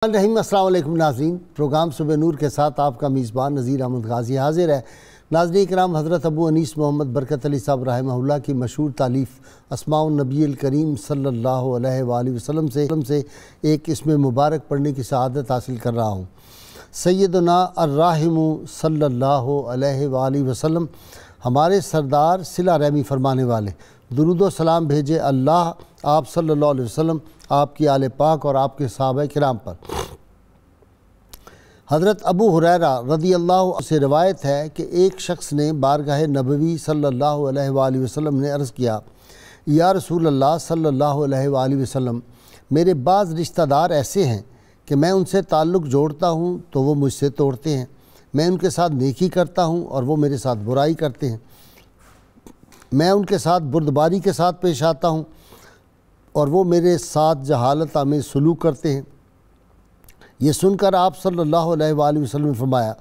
رحیم السلام علیکم ناظرین، پروگرام صبح نور کے ساتھ آپ کا میزبان نذیر احمد غازی حاضر ہے۔ ناظرین کرام، حضرت ابو انیس محمد برکت علی صاحب رحمہ اللہ کی مشہور تالیف اسماء النبی الکریم صلی اللہ علیہ وآلہ وسلم سے ایک اسم مبارک پڑھنے کی سعادت حاصل کر رہا ہوں۔ سیدنا الراحم صلی اللہ علیہ وآلہ وسلم، ہمارے سردار صلہ رحمی فرمانے والے، درود و سلام بھیجے اللہ آپ صلی اللہ علیہ وسلم، آپ کی آل پاک اور آپ کے صحابہ کرام پر۔ حضرت ابو ہریرہ رضی اللہ عنہ سے روایت ہے کہ ایک شخص نے بارگاہ نبوی صلی اللہ علیہ وآلہ وسلم نے عرض کیا، یا رسول اللہ صلی اللہ علیہ وآلہ وسلم، میرے بعض رشتہ دار ایسے ہیں کہ میں ان سے تعلق جوڑتا ہوں تو وہ مجھ سے توڑتے ہیں، میں ان کے ساتھ نیکی کرتا ہوں اور وہ میرے ساتھ برائی کرتے ہیں، میں ان کے ساتھ بردباری کے ساتھ پیش آتا ہوں اور وہ میرے ساتھ جہالت آمیز سلوک کرتے ہیں۔ یہ سن کر آپ صلی اللہ علیہ وآلہ وسلم نے فرمایا،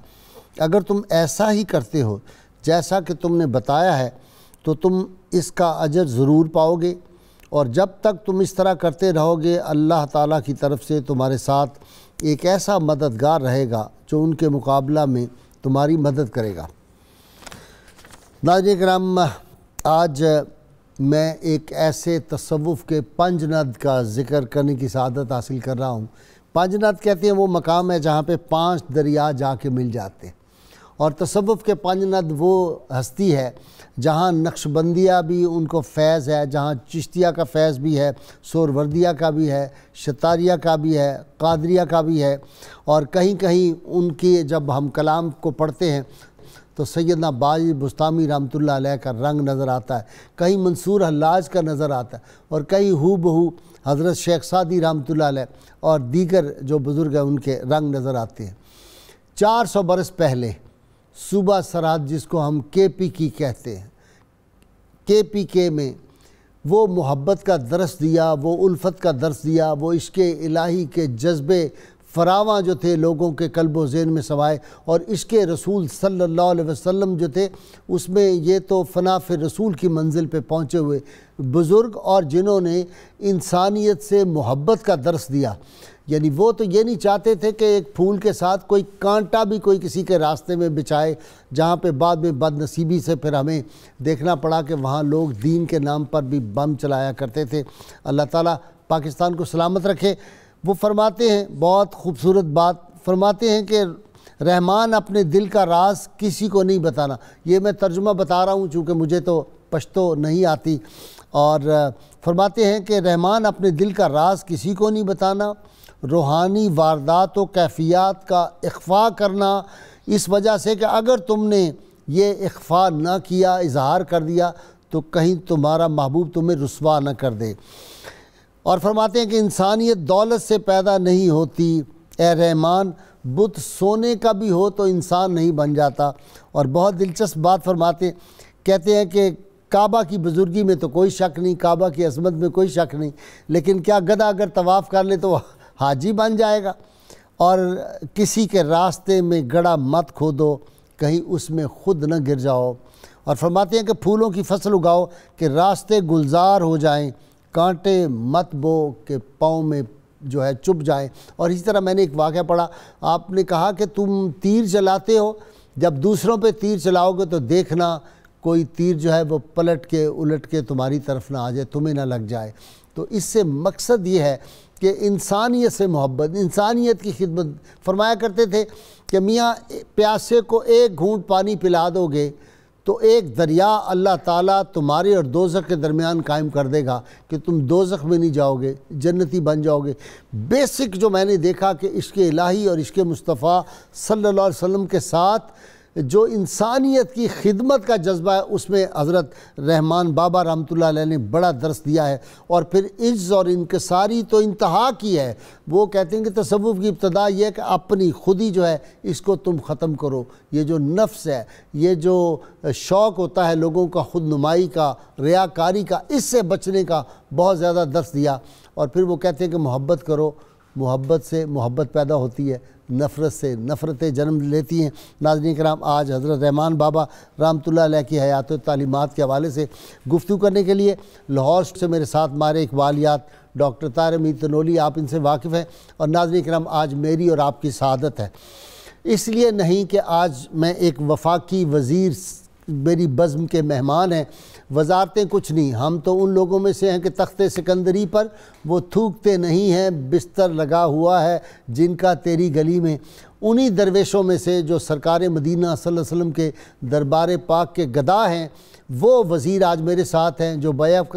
اگر تم ایسا ہی کرتے ہو جیسا کہ تم نے بتایا ہے تو تم اس کا اجر ضرور پاؤ گے، اور جب تک تم اس طرح کرتے رہو گے اللہ تعالیٰ کی طرف سے تمہارے ساتھ ایک ایسا مددگار رہے گا جو ان کے مقابلہ میں تمہاری مدد کرے گا۔ ناظرین کرام، آج میں ایک ایسے تصوف کے پنج ند کا ذکر کرنے کی سعادت حاصل کر رہا ہوں۔ پنج ند کہتے ہیں وہ مقام ہے جہاں پہ 5 دریا جا کے مل جاتے ہیں، اور تصوف کے پنج ند وہ ہستی ہے جہاں نقشبندیہ بھی ان کو فیض ہے، جہاں چشتیہ کا فیض بھی ہے، سہروردیہ کا بھی ہے، شتاریہ کا بھی ہے، قادریہ کا بھی ہے، اور کہیں کہیں ان کی جب ہم کلام کو پڑھتے ہیں تو سیدنا باجی بستامی رحمۃ اللہ علیہ کا رنگ نظر آتا ہے، کہیں منصور حلاج کا نظر آتا ہے، اور کہیں ہو بہو حضرت شیخ سعدی رحمۃ اللہ علیہ اور دیگر جو بزرگ ہیں ان کے رنگ نظر آتے ہیں۔ 400 برس پہلے صوبہ سرحد، جس کو ہم کے پی کی کہتے ہیں، کے پی کے میں وہ محبت کا درس دیا، وہ الفت کا درس دیا، وہ عشق الہی کے جذبے فراواں جو تھے لوگوں کے قلب و ذہن میں سمائے، اور عشق رسول صلی اللہ علیہ وسلم جو تھے اس میں یہ تو فنا فی رسول کی منزل پہ پہنچے ہوئے بزرگ، اور جنہوں نے انسانیت سے محبت کا درس دیا۔ یعنی وہ تو یہ نہیں چاہتے تھے کہ ایک پھول کے ساتھ کوئی کانٹا بھی کوئی کسی کے راستے میں بچھائے، جہاں پہ بعد میں بد نصیبی سے پھر ہمیں دیکھنا پڑا کہ وہاں لوگ دین کے نام پر بھی بم چلایا کرتے تھے۔ اللہ تعالیٰ پاکستان کو سلامت رکھے۔ وہ فرماتے ہیں، بہت خوبصورت بات فرماتے ہیں کہ رحمان اپنے دل کا راز کسی کو نہیں بتانا۔ یہ میں ترجمہ بتا رہا ہوں چونکہ مجھے تو پشتو نہیں آتی، اور فرماتے ہیں کہ رحمان اپنے دل کا راز کسی کو نہیں بتانا، روحانی واردات و کیفیات کا اخفاء کرنا، اس وجہ سے کہ اگر تم نے یہ اخفاء نہ کیا، اظہار کر دیا، تو کہیں تمہارا محبوب تمہیں رسوا نہ کر دے۔ اور فرماتے ہیں کہ انسانیت دولت سے پیدا نہیں ہوتی، اے رحمان بت سونے کا بھی ہو تو انسان نہیں بن جاتا۔ اور بہت دلچسپ بات فرماتے ہیں، کہتے ہیں کہ کعبہ کی بزرگی میں تو کوئی شک نہیں، کعبہ کی عظمت میں کوئی شک نہیں، لیکن کیا گدھا اگر طواف کر لے تو حاجی بن جائے گا؟ اور کسی کے راستے میں گڑھا مت کھودو، کہیں اس میں خود نہ گر جاؤ۔ اور فرماتے ہیں کہ پھولوں کی فصل اگاؤ کہ راستے گلزار ہو جائیں، کانٹے مت بو کہ پاؤں میں جو ہے چبھ جائیں۔ اور اسی طرح میں نے ایک واقعہ پڑھا، آپ نے کہا کہ تم تیر چلاتے ہو، جب دوسروں پہ تیر چلاؤ گے تو دیکھنا کوئی تیر جو ہے وہ پلٹ کے الٹ کے تمہاری طرف نہ آ جائے، تمہیں نہ لگ جائے۔ تو اس سے مقصد یہ ہے کہ انسانیت سے محبت، انسانیت کی خدمت۔ فرمایا کرتے تھے کہ میاں پیاسے کو ایک گھونٹ پانی پلا دو گے تو ایک دریا اللہ تعالیٰ تمہارے اور دوزخ کے درمیان قائم کر دے گا کہ تم دوزخ میں نہیں جاؤ گے، جنتی بن جاؤ گے۔ بیسک جو میں نے دیکھا کہ عشق الہی اور عشق مصطفیٰ صلی اللہ علیہ وسلم کے ساتھ جو انسانیت کی خدمت کا جذبہ ہے، اس میں حضرت رحمان بابا رحمۃ اللہ علیہ نے بڑا درس دیا ہے۔ اور پھر عجز اور انکساری تو انتہا کی ہے۔ وہ کہتے ہیں کہ تصوف کی ابتدا یہ ہے کہ اپنی خودی جو ہے اس کو تم ختم کرو، یہ جو نفس ہے، یہ جو شوق ہوتا ہے لوگوں کا خود نمائی کا، ریاکاری کا، اس سے بچنے کا بہت زیادہ درس دیا۔ اور پھر وہ کہتے ہیں کہ محبت کرو، محبت سے محبت پیدا ہوتی ہے، نفرت سے نفرتیں جنم لیتی ہیں۔ ناظرین کرام، آج حضرت رحمان بابا رحمۃ اللہ علیہ کی حیات و تعلیمات کے حوالے سے گفتگو کرنے کے لیے لاہور سے میرے ساتھ مارے اقبالیات ڈاکٹر طاہر امید تنولی، آپ ان سے واقف ہیں۔ اور ناظرین کرام، آج میری اور آپ کی سعادت ہے، اس لیے نہیں کہ آج میں ایک وفاقی وزیر میری بزم کے مہمان ہیں، وزارتیں کچھ نہیں، ہم تو ان لوگوں میں سے ہیں کہ تخت سکندری پر وہ تھوکتے نہیں ہیں، بستر لگا ہوا ہے جن کا تیری گلی میں، انہی درویشوں میں سے جو سرکار مدینہ صلی اللہ علیہ وسلم کے دربار پاک کے گدا ہیں، وہ وزیر آج میرے ساتھ ہیں جو بیک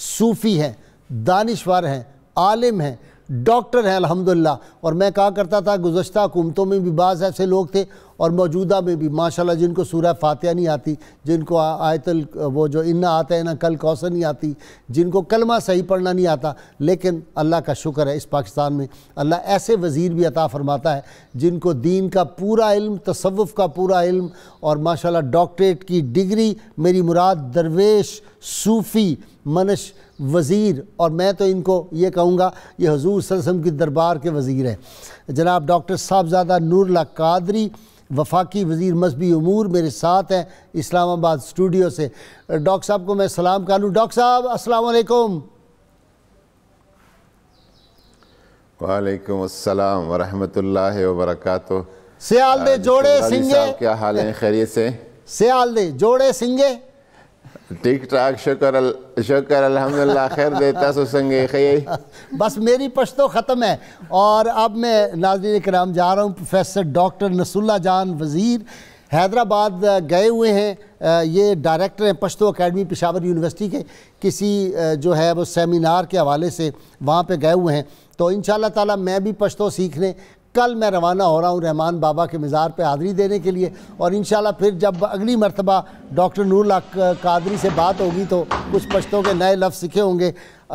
صوفی ہیں، دانشور ہیں، عالم ہیں، ڈاکٹر ہیں الحمدللہ۔ اور میں کہا کرتا تھا گزشتہ حکومتوں میں بھی بعض ایسے لوگ تھے اور موجودہ میں بھی ماشاءاللہ، جن کو سورہ فاتحہ نہیں آتی، جن کو آیت وہ جو انا آتا ہے نا کل کوثر نہیں آتی، جن کو کلمہ صحیح پڑھنا نہیں آتا، لیکن اللہ کا شکر ہے اس پاکستان میں اللہ ایسے وزیر بھی عطا فرماتا ہے جن کو دین کا پورا علم، تصوف کا پورا علم اور ماشاءاللہ ڈاکٹریٹ کی ڈگری، میری مراد درویش، صوفی، منش وزیر، اور میں تو ان کو یہ کہوں گا یہ حضور صلی اللہ علیہ وسلم کی دربار کے وزیر ہیں۔ جناب ڈاکٹر صاحبزادہ نور اللہ قادری، وفاقی وزیر مذہبی امور، میرے ساتھ ہیں اسلام آباد اسٹوڈیو سے۔ ڈاکٹر صاحب کو میں سلام کر لوں۔ ڈاکٹر صاحب السلام علیکم۔ وعلیکم السلام ورحمۃ اللہ وبرکاتہ۔ سیال دے جوڑے سنگے، کیا حال ہیں؟ خیریت سے؟ سیال دے جوڑے سنگے، ٹھیک ٹھاک، شکر الحمدللہ، خیر دیتا سو سنگے خیئی۔ بس میری پشتو ختم ہے، اور اب میں ناظرین کرام جا رہا ہوں۔ پروفیسر ڈاکٹر نصر اللہ جان وزیر حیدرآباد گئے ہوئے ہیں، یہ ڈائریکٹر ہیں پشتو اکیڈمی پشاور یونیورسٹی کے، کسی جو ہے وہ سیمینار کے حوالے سے وہاں پہ گئے ہوئے ہیں، تو انشاءاللہ تعالی میں بھی پشتو سیکھنے کل میں روانہ ہو رہا ہوں رحمان بابا کے مزار پہ حاضری دینے کے لیے، اور انشاءاللہ پھر جب اگلی مرتبہ ڈاکٹر نور اللہ قادری سے بات ہوگی تو کچھ پشتوں کے نئے لفظ سیکھے ہوں گے۔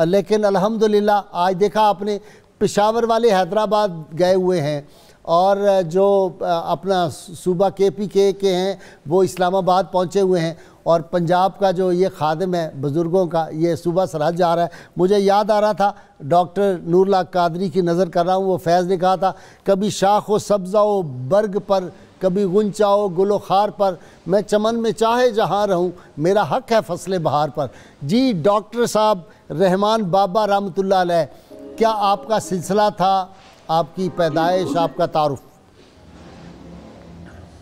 لیکن الحمدللہ آج دیکھا آپ نے پشاور والے حیدرآباد گئے ہوئے ہیں، اور جو اپنا صوبہ کے پی کے ہیں وہ اسلام آباد پہنچے ہوئے ہیں، اور پنجاب کا جو یہ خادم ہے بزرگوں کا یہ صوبہ سرحد جا رہا ہے۔ مجھے یاد آ رہا تھا ڈاکٹر نور اللہ قادری کی نظر کر رہا ہوں، وہ فیض نے کہا تھا کبھی شاخ و سبزہ و برگ پر، کبھی غنچہ و گل و خار پر، میں چمن میں چاہے جہاں رہوں، میرا حق ہے فصل بہار پر۔ جی ڈاکٹر صاحب رحمان بابا رحمۃ اللہ علیہ، کیا آپ کا سلسلہ تھا، آپ کی پیدائش، آپ کا تعارف؟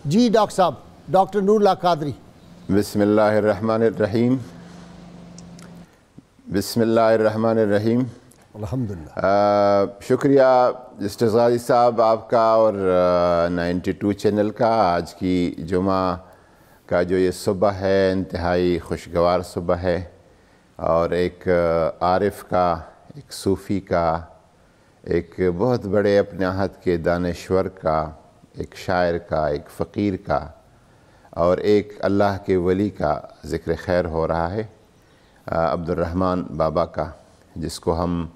جی ڈاکٹر صاحب، ڈاکٹر نور اللہ قادری۔ بسم اللہ الرحمن الرحیم، بسم اللہ الرحمن الرحیم۔ الحمدللہ، شکریہ جسٹس غازی صاحب آپ کا اور 92 چینل کا۔ آج کی جمعہ کا جو یہ صبح ہے انتہائی خوشگوار صبح ہے، اور ایک عارف کا، ایک صوفی کا، ایک بہت بڑے اپنے عہد کے دانشور کا، ایک شاعر کا، ایک فقیر کا، اور ایک اللہ کے ولی کا ذکر خیر ہو رہا ہے، عبد الرحمن بابا کا، جس کو ہم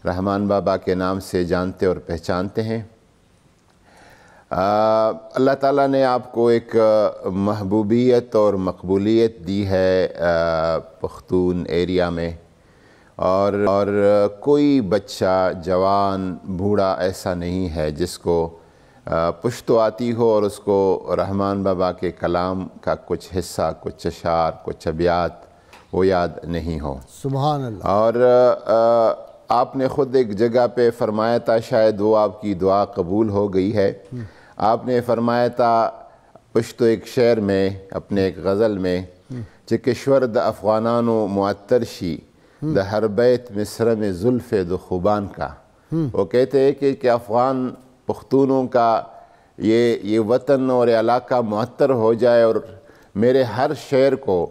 رحمان بابا کے نام سے جانتے اور پہچانتے ہیں۔ اللہ تعالیٰ نے آپ کو ایک محبوبیت اور مقبولیت دی ہے پختون ایریا میں، اور کوئی بچہ، جوان، بوڑھا ایسا نہیں ہے جس کو پشتو آتی ہو اور اس کو رحمان بابا کے کلام کا کچھ حصہ، کچھ اشعار، کچھ ابیات وہ یاد نہیں ہو۔ سبحان اللہ۔ اور آپ نے خود ایک جگہ پہ فرمایا تھا، شاید وہ آپ کی دعا قبول ہو گئی ہے، آپ نے فرمایا تھا پشتو ایک شعر میں، اپنے ایک غزل میں، چہ کشور دا افغانانو معطر شی دا ہر بیت مصر میں زلف دو خوبان کا۔ وہ کہتے ہیں کہ افغان پختونوں کا یہ وطن اور علاقہ معطر ہو جائے، اور میرے ہر شعر کو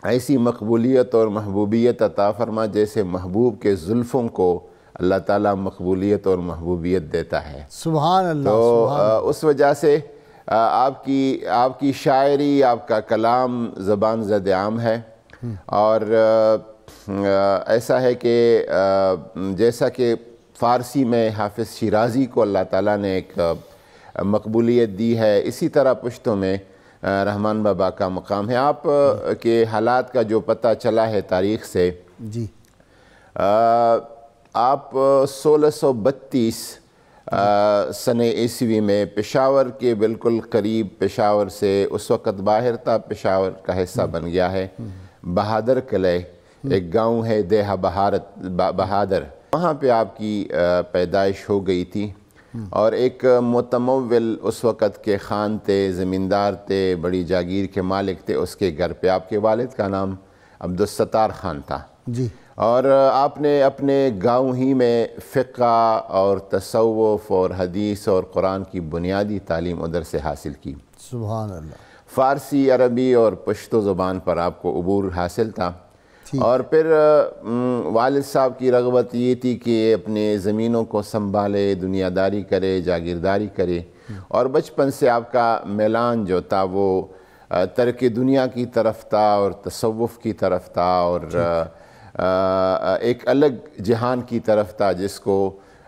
ایسی مقبولیت اور محبوبیت عطا فرما جیسے محبوب کے زلفوں کو اللہ تعالیٰ مقبولیت اور محبوبیت دیتا ہے۔ سبحان اللہ۔ تو اس وجہ سے آپ کی شاعری، آپ کا کلام زبان زد عام ہے، اور ایسا ہے کہ جیسا کہ فارسی میں حافظ شیرازی کو اللہ تعالیٰ نے ایک مقبولیت دی ہے، اسی طرح پشتوں میں رحمان بابا کا مقام ہے۔ آپ کے حالات کا جو پتہ چلا ہے تاریخ سے، جی، آپ 1632 سنہ عیسوی میں پشاور کے بالکل قریب، پشاور سے اس وقت باہر تھا، پشاور کا حصہ بن گیا ہے، بہادر قلعہ ایک گاؤں ہے دیہہ بہادر، وہاں پہ آپ کی پیدائش ہو گئی تھی۔ اور ایک متمول اس وقت کے خان تھے، زمیندار تھے، بڑی جاگیر کے مالک تھے، اس کے گھر پہ آپ کے والد کا نام عبدالستار خان تھا جی۔ اور آپ نے اپنے گاؤں ہی میں فقہ اور تصوف اور حدیث اور قرآن کی بنیادی تعلیم ادھر سے حاصل کی۔ سبحان اللہ۔ فارسی، عربی اور پشتو زبان پر آپ کو عبور حاصل تھا۔ اور پھر والد صاحب کی رغبت یہ تھی کہ اپنے زمینوں کو سنبھالے، دنیا داری کرے، جاگیرداری کرے، اور بچپن سے آپ کا میلان جو تھا وہ ترک دنیا کی طرف تھا اور تصوف کی طرف تھا، اور ایک الگ جہان کی طرف تھا جس کو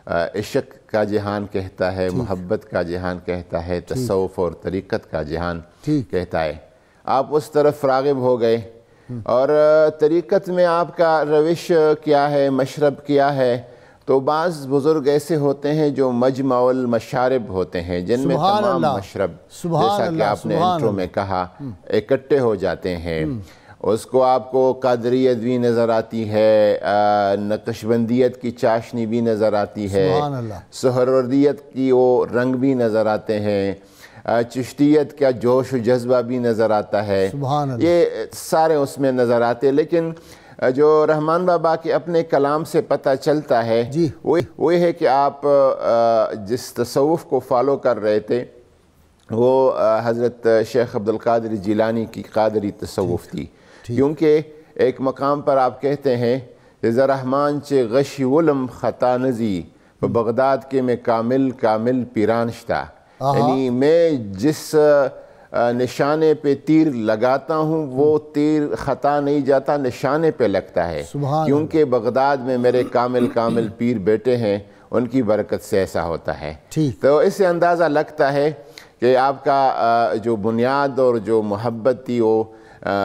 عشق کا جہان کہتا ہے، محبت کا جہان کہتا ہے، تصوف اور طریقت کا جہان کہتا ہے۔ آپ اس طرف راغب ہو گئے، اور طریقت میں آپ کا روش کیا ہے، مشرب کیا ہے، تو بعض بزرگ ایسے ہوتے ہیں جو مجمع المشارب ہوتے ہیں، جن میں تمام مشرب، جیسا کہ آپ نے انٹرو میں کہا، اکٹھے ہو جاتے ہیں۔ اس کو آپ کو قادریت بھی نظر آتی ہے، نقشبندیت کی چاشنی بھی نظر آتی ہے، سہروردیت کی وہ رنگ بھی نظر آتے ہیں، چشتیت کا جوش و جذبہ بھی نظر آتا ہے، یہ سارے اس میں نظر آتے ہیں۔ لیکن جو رحمان بابا کے اپنے کلام سے پتہ چلتا ہے وہ ہے کہ آپ جس تصوف کو فالو کر رہے تھے وہ حضرت شیخ عبدالقادر جیلانی کی قادری تصوف تھی، کیونکہ ایک مقام پر آپ کہتے ہیں رضا رحمان چے غشی ولم خطا نزی بغداد کے میں کامل پیرانشتا، یعنی میں جس نشانے پہ تیر لگاتا ہوں وہ تیر خطا نہیں جاتا، نشانے پہ لگتا ہے، کیونکہ بغداد میں میرے کامل پیر بیٹے ہیں، ان کی برکت سے ایسا ہوتا ہے۔ تو اس سے اندازہ لگتا ہے کہ آپ کا جو بنیاد اور جو محبت تھی وہ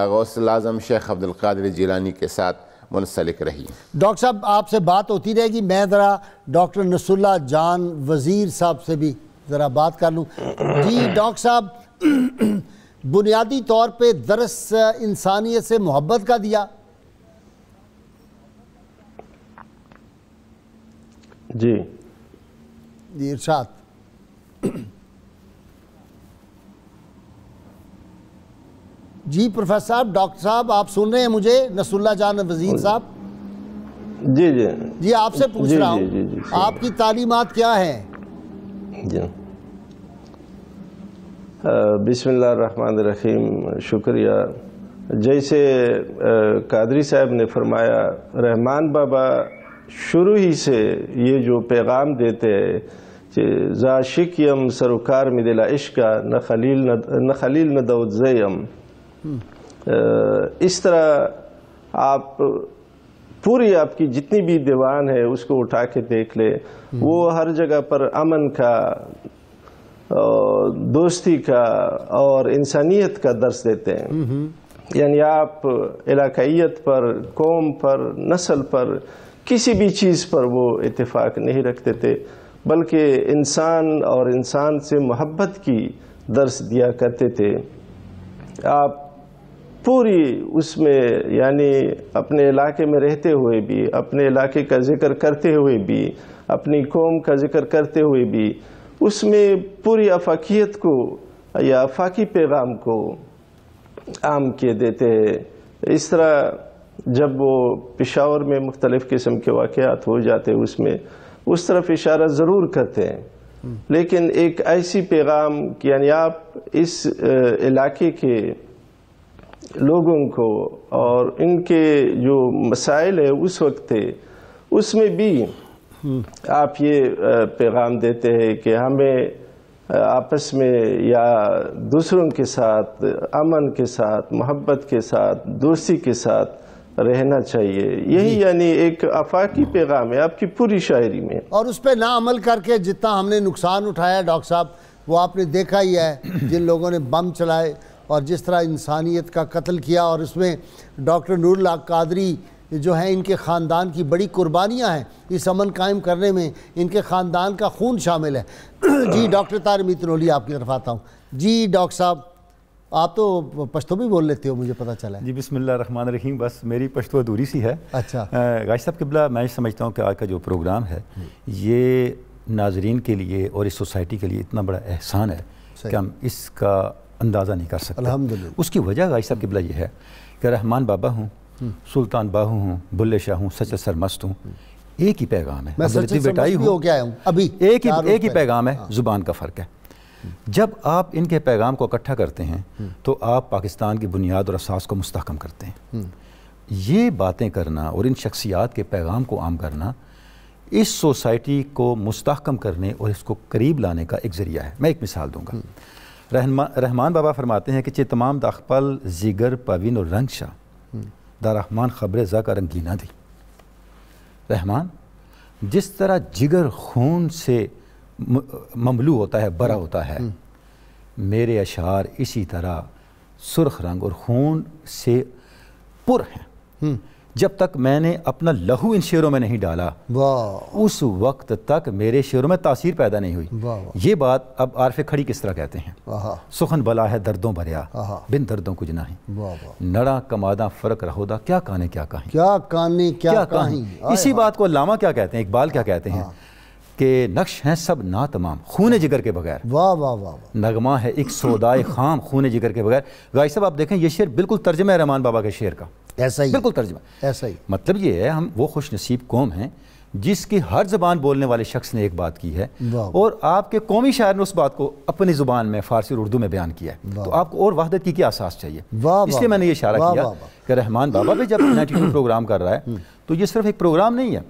غوث الاعظم شیخ عبدالقادر جیلانی کے ساتھ منسلک رہی۔ ڈاکٹر صاحب آپ سے بات ہوتی رہے گی، میں ذرا ڈاکٹر نصر اللہ جان وزیر صاحب سے بھی ذرا بات کر لوں۔ جی ڈاکٹر صاحب، بنیادی طور پہ درس انسانیت سے محبت کا دیا؟ جی ارشاد۔ جی پروفیسر صاحب، ڈاکٹر صاحب آپ سن رہے ہیں مجھے؟ نصر اللہ جان وزیر صاحب جی آپ سے پوچھ رہا ہوں، آپ کی تعلیمات کیا ہیں؟ جی بسم اللہ الرحمن الرحیم، شکریہ۔ جیسے قادری صاحب نے فرمایا، رحمان بابا شروع ہی سے یہ جو پیغام دیتے ہیں کہ زا شکیم سروکار میں دلا عشقہ نہ خلیل نہ دود زیم، اس طرح آپ پوری آپ کی جتنی بھی دیوان ہے اس کو اٹھا کے دیکھ لے، وہ ہر جگہ پر امن کا، دوستی کا اور انسانیت کا درس دیتے ہیں۔ یعنی آپ علاقائیت پر، قوم پر، نسل پر، کسی بھی چیز پر وہ اتفاق نہیں رکھتے تھے، بلکہ انسان اور انسان سے محبت کی درس دیا کرتے تھے۔ آپ پوری اس میں یعنی اپنے علاقے میں رہتے ہوئے بھی، اپنے علاقے کا ذکر کرتے ہوئے بھی، اپنی قوم کا ذکر کرتے ہوئے بھی، اس میں پوری افاقیت کو یا افاقی پیغام کو عام کیے دیتے ہیں۔ اس طرح جب وہ پشاور میں مختلف قسم کے واقعات ہو جاتے ہیں اس میں اس طرف اشارہ ضرور کرتے ہیں، لیکن ایک ایسی پیغام کہ یعنی آپ اس علاقے کے لوگوں کو اور ان کے جو مسائل ہے اس وقت تھے اس میں بھی آپ یہ پیغام دیتے ہیں کہ ہمیں آپس میں یا دوسروں کے ساتھ امن کے ساتھ، محبت کے ساتھ، دوستی کے ساتھ رہنا چاہیے۔ یہی یعنی ایک آفاقی پیغام ہے آپ کی پوری شاعری میں، اور اس پہ نہ عمل کر کے جتنا ہم نے نقصان اٹھایا ڈاکٹر صاحب وہ آپ نے دیکھا ہی ہے، جن لوگوں نے بم چلائے اور جس طرح انسانیت کا قتل کیا، اور اس میں ڈاکٹر نور اللہ قادری جو ہیں ان کے خاندان کی بڑی قربانیاں ہیں اس امن قائم کرنے میں، ان کے خاندان کا خون شامل ہے۔ جی ڈاکٹر طاہر میتنولی آپ کی طرف آتا ہوں۔ جی ڈاکٹر صاحب، آپ تو پشتو بھی بول لیتے ہو، مجھے پتہ چلا ہے۔ جی بسم اللہ الرحمن الرحیم۔ بس میری پشتو ادھوری سی ہے۔ اچھا غازی صاحب قبلہ، میں سمجھتا ہوں کہ آج کا جو پروگرام ہے یہ ناظرین کے لیے اور اس سوسائٹی کے لیے اتنا بڑا احسان ہے کہ ہم اس کا اندازہ نہیں کر سکتے۔ الحمدللہ۔ اس کی وجہ غازی صاحب قبلہ یہ ہے کہ رحمان بابا ہوں، سلطان باہو ہوں، بلے شاہ ہوں، سچل سرمست ہوں، ایک ہی پیغام ہے۔ میں سچل سرمست بھی ہو کے آیا ہوں ابھی، ایک ہی پیغام ہے، زبان کا فرق ہے۔ جب آپ ان کے پیغام کو اکٹھا کرتے ہیں تو آپ پاکستان کی بنیاد اور اساس کو مستحکم کرتے ہیں۔ یہ باتیں کرنا اور ان شخصیات کے پیغام کو عام کرنا اس سوسائٹی کو مستحکم کرنے اور اس کو قریب لانے کا ایک ذریعہ ہے۔ میں ایک مثال دوں گا۔ رحمان بابا فرماتے ہیں کہ چہ تمام داخپل زیگر پوین اور رنگ شاہ دا رحمان خبر زا کا رنگینہ دی۔ رحمان جس طرح جگر خون سے مملو ہوتا ہے، بھرا ہوتا ہے، میرے اشعار اسی طرح سرخ رنگ اور خون سے پر ہیں۔ جب تک میں نے اپنا لہو ان شعروں میں نہیں ڈالا اس وقت تک میرے شعروں میں تاثیر پیدا نہیں ہوئی۔ یہ بات اب عارف کھڑی کس طرح کہتے ہیں؟ سخن بلا ہے دردوں بھریا بن دردوں کچھ نہیں، نڑا کمادہ فرق رہودا کیا کانے کیا کہیں، کیا کانے کیا کہیں۔ اسی بات کو علامہ کیا کہتے ہیں، اقبال کیا کہتے ہیں کہ نقش ہیں سب نا تمام خون جگر کے بغیر، واہ واہ واہ، نغمہ ہے ایک سودائے خام خون جگر کے بغیر۔ غازی صاحب آپ دیکھیں یہ شعر بالکل ترجمہ ہے رحمان بابا کے شعر کا، ایسا ہی بالکل ترجمہ۔ ایسا ہی مطلب یہ ہے ہم وہ خوش نصیب قوم ہیں جس کی ہر زبان بولنے والے شخص نے ایک بات کی ہے، اور آپ کے قومی شاعر نے اس بات کو اپنی زبان میں فارسی اور اردو میں بیان کیا ہے، تو آپ کو اور وحدت کی کیا احساس چاہیے؟ اس لیے میں نے یہ اشارہ کیا کہ رحمان بابا بھی جب 92 پروگرام کر رہا ہے تو یہ صرف ایک پروگرام نہیں ہے،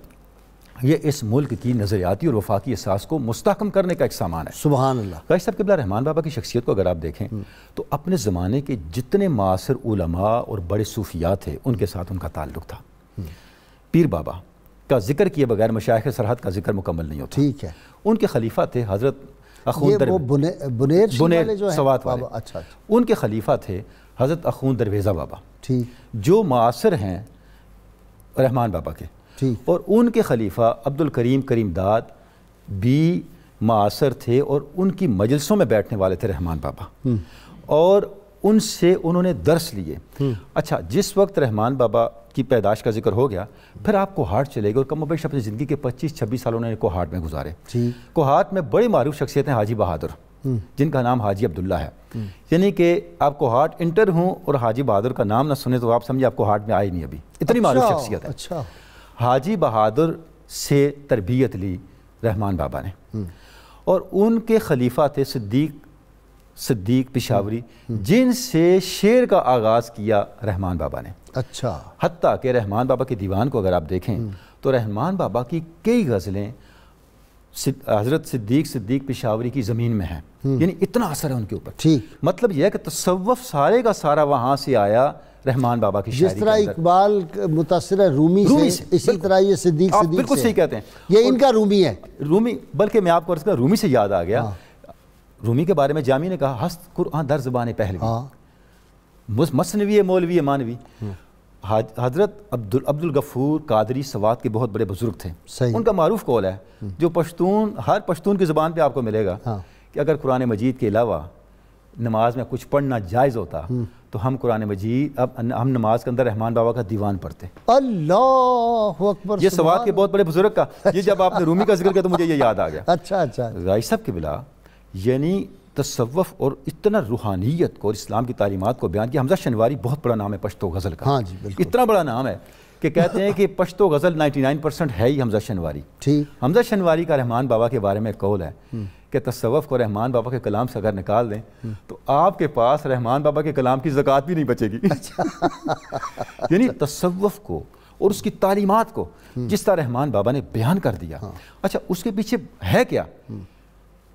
یہ اس ملک کی نظریاتی اور وفاقی احساس کو مستحکم کرنے کا ایک سامان ہے۔ سبحان اللہ۔ غازی صاحب قبلہ رحمان بابا کی شخصیت کو اگر آپ دیکھیں تو اپنے زمانے کے جتنے معاصر علماء اور بڑے صوفیات تھے ان کے ساتھ ان کا تعلق تھا۔ پیر بابا کا ذکر کیے بغیر مشائخ سرحد کا ذکر مکمل نہیں ہوتا۔ ٹھیک ہے۔ ان کے خلیفہ تھے حضرت اخوند بنیر سوات والے، اچھا ان کے خلیفہ تھے حضرت اخوند درویزہ بابا، ٹھیک، جو معاصر ہیں رحمان بابا کے، اور ان کے خلیفہ عبد الکریم کریم داد بھی معاصر تھے اور ان کی مجلسوں میں بیٹھنے والے تھے رحمان بابا، اور ان سے انہوں نے درس لیے۔ اچھا، جس وقت رحمان بابا کی پیدائش کا ذکر ہو گیا پھر آپ کوہاٹ چلے گئے اور کم و بیش اپنی زندگی کے 25-26 سال انہوں نے کوہاٹ میں گزارے۔ کوہاٹ میں بڑی معروف شخصیت ہیں حاجی بہادر، جن کا نام حاجی عبداللہ ہے، یعنی کہ آپ کوہاٹ انٹر ہوں اور حاجی بہادر کا نام نہ سنیں تو آپ سمجھے آپ کوہاٹ میں آئے نہیں ابھی، اتنی معروف شخصیت ہے۔ اچھا، حاجی بہادر سے تربیت لی رحمان بابا نے، اور ان کے خلیفہ تھے صدیق پشاوری، جن سے شعر کا آغاز کیا رحمان بابا نے۔ اچھا، حتیٰ کہ رحمان بابا کے دیوان کو اگر آپ دیکھیں تو رحمان بابا کی کئی غزلیں حضرت صدیق پشاوری کی زمین میں ہیں، یعنی اتنا اثر ہے ان کے اوپر۔ ٹھیک، مطلب یہ ہے کہ تصوف سارے کا سارا وہاں سے آیا رحمان بابا کی شاعری جس طرح اقبال متاثر ہے رومی سے، اسی طرح یہ صدیق آپ بالکل صحیح کہتے ہیں، یہ ان کا رومی ہے۔ رومی، بلکہ میں آپ کو رومی سے یاد آ گیا، رومی کے بارے میں جامی نے کہا ہست قرآن در زبان پہلوی، مثنوی مولوی مانوی۔ حضرت عبد الغفور قادری سوات کے بہت بڑے بزرگ تھے، ان کا معروف قول ہے جو ہر پشتون کی زبان پہ آپ کو ملے گا کہ اگر قرآن مجید کے علاوہ نماز میں کچھ پڑھنا جائز ہوتا تو ہم قرآن مجید ہم نماز کے اندر رحمان بابا کا دیوان پڑھتے۔ اللہ اکبر، یہ سوات کے بہت بڑے بزرگ کا، یہ جب آپ نے رومی کا ذکر کیا تو مجھے یہ یاد آ گیا۔ اچھا اچھا، غازی صاحب کے بلا یعنی تصوف اور اتنا روحانیت کو اور اسلام کی تعلیمات کو بیان کیا۔ حمزہ شنواری بہت بڑا نام ہے پشتو غزل کا، ہاں جی بالکل، اتنا بڑا نام ہے کہ کہتے ہیں کہ پشتو غزل 99% ہے ہی حمزہ شنواری۔ ٹھیک، حمزہ شنواری کا رحمان بابا کے بارے میں قول ہے کہ تصوف کو رحمان بابا کے کلام سے اگر نکال دیں تو آپ کے پاس رحمان بابا کے کلام کی زکوٰۃ بھی نہیں بچے گی۔ یعنی تصوف کو اور اس کی تعلیمات کو جس طرح رحمان بابا نے بیان کر دیا، اچھا اس کے پیچھے ہے کیا؟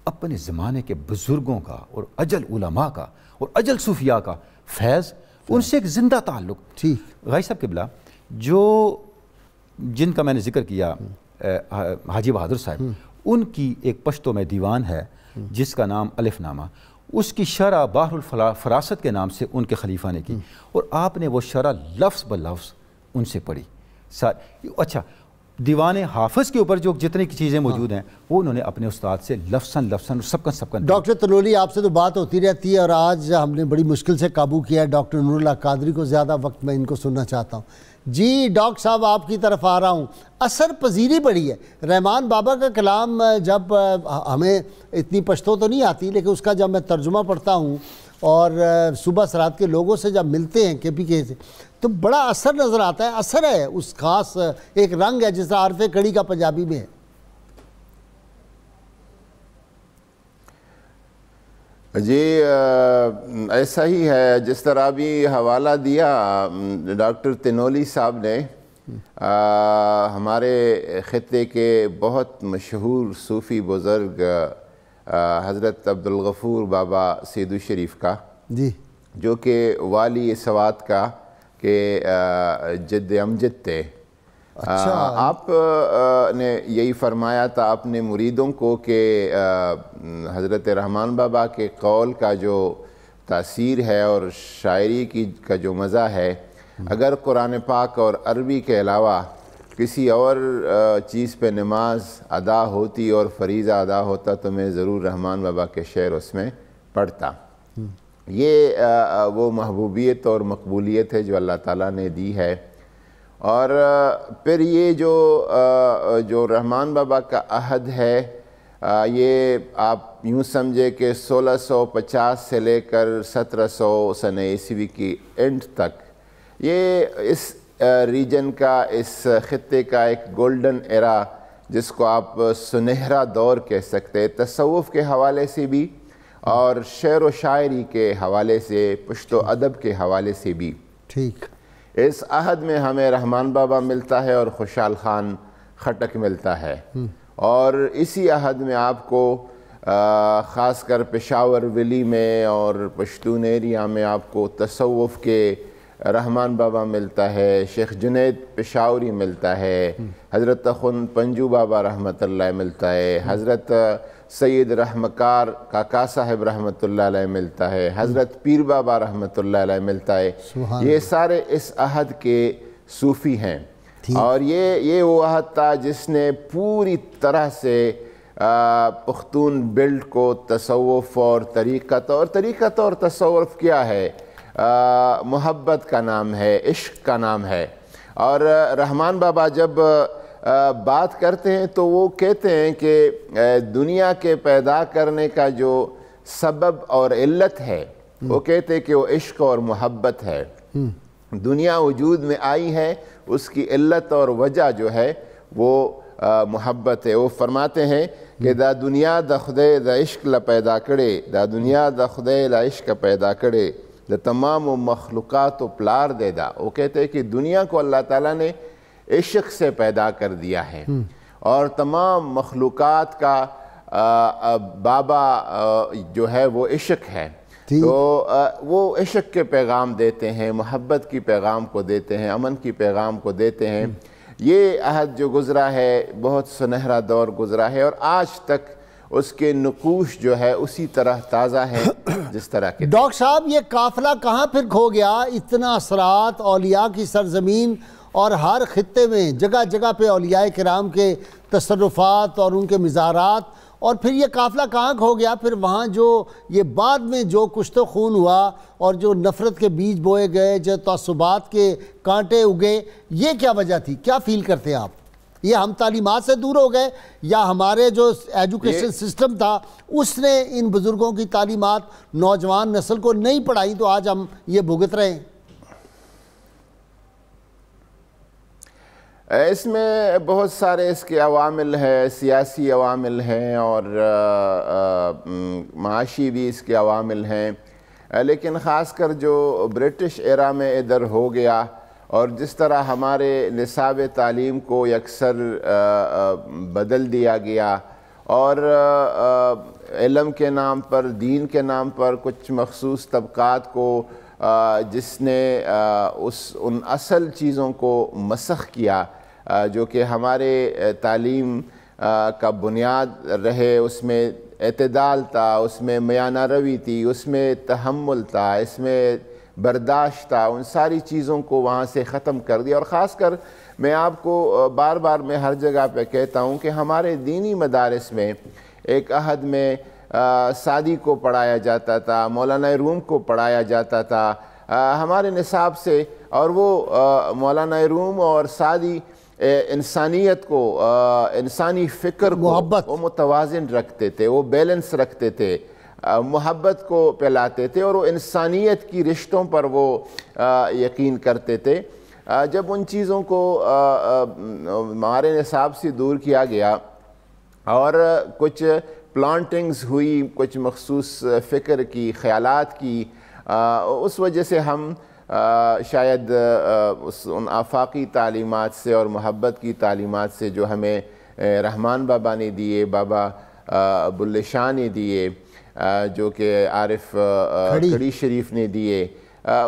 اپنے زمانے کے بزرگوں کا اور اجل علماء کا اور اجل صوفیاء کا فیض، ان سے ایک زندہ تعلق۔ ٹھیک، غازی صاحب قبلہ جن کا میں نے ذکر کیا حاجی بہادر صاحب، ان کی ایک پشتو میں دیوان ہے جس کا نام الف نامہ، اس کی شرح بحر الفراست کے نام سے ان کے خلیفہ نے کی، اور آپ نے وہ شرح لفظ بلفظ ان سے پڑھی۔ اچھا دیوان حافظ کے اوپر جو جتنی چیزیں موجود ہیں وہ انہوں نے اپنے استاد سے لفظاً سب کا ڈاکٹر تنولی آپ سے تو بات ہوتی رہتی ہے اور آج ہم نے بڑی مشکل سے قابو کیا ہے ڈاکٹر نور اللہ قادری کو، زیادہ وقت میں ان کو سننا چاہتا ہوں. جی ڈاکٹر صاحب آپ کی طرف آ رہا ہوں. اثر پذیری بڑی ہے رحمان بابا کا کلام، جب ہمیں اتنی پشتو تو نہیں آتی لیکن اس کا جب میں ترجمہ پڑھتا ہوں اور صوبہ سرحد کے لوگوں سے جب ملتے ہیں کے پی کے سے تو بڑا اثر نظر آتا ہے. اثر ہے اس خاص ایک رنگ ہے جس طرح عارف کڑی کا پنجابی میں ہے. جی ایسا ہی ہے جس طرح ابھی حوالہ دیا ڈاکٹر تنولی صاحب نے. ہمارے خطے کے بہت مشہور صوفی بزرگ حضرت عبدالغفور بابا سیدو شریف کا، جی جو کہ والی سوات کا کہ جد امجد تھے. آپ نے یہی فرمایا تھا اپنے مریدوں کو کہ حضرت رحمان بابا کے قول کا جو تاثیر ہے اور شاعری کا جو مزہ ہے، اگر قرآن پاک اور عربی کے علاوہ کسی اور چیز پہ نماز ادا ہوتی اور فریضہ ادا ہوتا تو میں ضرور رحمان بابا کے شعر اس میں پڑھتا. یہ وہ محبوبیت اور مقبولیت ہے جو اللہ تعالیٰ نے دی ہے. اور پھر یہ جو رحمان بابا کا عہد ہے، یہ آپ یوں سمجھے کہ 1650 سے لے کر 1700 سنہ عیسوی کی اینڈ تک یہ اس ریجن کا، اس خطے کا ایک گولڈن ایرا جس کو آپ سنہرا دور کہہ سکتے، تصوف کے حوالے سے بھی اور شعر و شاعری کے حوالے سے، پشتو ادب کے حوالے سے بھی. ٹھیک. اس عہد میں ہمیں رحمان بابا ملتا ہے اور خوشحال خان خٹک ملتا ہے. اور اسی عہد میں آپ کو خاص کر پشاور ولی میں اور پشتون ایریا میں آپ کو تصوف کے رحمان بابا ملتا ہے، شیخ جنید پشاوری ملتا ہے، حضرت اخن پنجو بابا رحمۃ اللہ ملتا ہے، حضرت سید رحمکار کاکا صاحب رحمۃ اللہ علیہ ملتا ہے، حضرت پیر بابا رحمۃ اللہ علیہ ملتا ہے. یہ سارے اس عہد کے صوفی ہیں. اور یہ وہ عہد تھا جس نے پوری طرح سے پختون بیلٹ کو تصوف اور طریقت اور تصوف کیا ہے، محبت کا نام ہے، عشق کا نام ہے. اور رحمان بابا جب بات کرتے ہیں تو وہ کہتے ہیں کہ دنیا کے پیدا کرنے کا جو سبب اور علت ہے، وہ کہتے ہیں کہ وہ عشق اور محبت ہے. دنیا وجود میں آئی ہے، اس کی علت اور وجہ جو ہے وہ محبت ہے. وہ فرماتے ہیں کہ دا دنیا دا خدے دا عشق لا پیدا کرے، دا دنیا دا خدے لا عشق پیدا کرے، دا تمام و مخلوقات و پلار دے دا. وہ کہتے ہیں کہ دنیا کو اللہ تعالیٰ نے عشق سے پیدا کر دیا ہے اور تمام مخلوقات کا بابا جو ہے وہ عشق ہے. تو وہ عشق کے پیغام دیتے ہیں، محبت کی پیغام کو دیتے ہیں، امن کی پیغام کو دیتے ہیں. یہ عہد جو گزرا ہے بہت سنہرا دور گزرا ہے اور آج تک اس کے نقوش جو ہے اسی طرح تازہ ہے جس طرح کے. ڈاکٹر صاحب یہ قافلہ کہاں پھر کھو گیا؟ اتنا اثرات، اولیاء کی سرزمین اور ہر خطے میں جگہ جگہ پہ اولیاء کرام کے تصرفات اور ان کے مزارات، اور پھر یہ قافلہ کہاں کھو گیا؟ پھر وہاں جو یہ بعد میں جو کشت و خون ہوا اور جو نفرت کے بیج بوئے گئے، جو تعصبات کے کانٹے اگے، یہ کیا وجہ تھی؟ کیا فیل کرتے ہیں آپ؟ یہ ہم تعلیمات سے دور ہو گئے یا ہمارے جو ایجوکیشن سسٹم تھا اس نے ان بزرگوں کی تعلیمات نوجوان نسل کو نہیں پڑھائی تو آج ہم یہ بھگت رہے ہیں؟ اس میں بہت سارے اس کے عوامل ہیں، سیاسی عوامل ہیں اور معاشی بھی اس کے عوامل ہیں. لیکن خاص کر جو برٹش ایرا میں ادھر ہو گیا اور جس طرح ہمارے نصاب تعلیم کو یکسر بدل دیا گیا اور علم کے نام پر، دین کے نام پر کچھ مخصوص طبقات کو جس نے ان اصل چیزوں کو مسخ کیا جو کہ ہمارے تعلیم کا بنیاد رہے، اس میں اعتدال تھا، اس میں میانہ روی تھی، اس میں تحمل تھا، اس میں برداشت تھا، ان ساری چیزوں کو وہاں سے ختم کر دیا. اور خاص کر میں آپ کو بار بار میں ہر جگہ پہ کہتا ہوں کہ ہمارے دینی مدارس میں ایک عہد میں سعدی کو پڑھایا جاتا تھا، مولانا روم کو پڑھایا جاتا تھا ہمارے نصاب سے، اور وہ مولانا روم اور سعدی انسانیت کو، انسانی فکر کو وہ متوازن رکھتے تھے، وہ بیلنس رکھتے تھے، محبت کو پھیلاتے تھے، اور وہ انسانیت کی رشتوں پر وہ یقین کرتے تھے۔ جب ان چیزوں کو ہمارے نصاب سے دور کیا گیا اور کچھ پلانٹنگز ہوئی، کچھ مخصوص فکر کی، خیالات کی، اس وجہ سے ہم شاید ان آفاقی تعلیمات سے اور محبت کی تعلیمات سے جو ہمیں رحمان بابا نے دیے، بابا بلے شاہ نے دیے، جو کہ عارف کھڑی شریف نے دیے،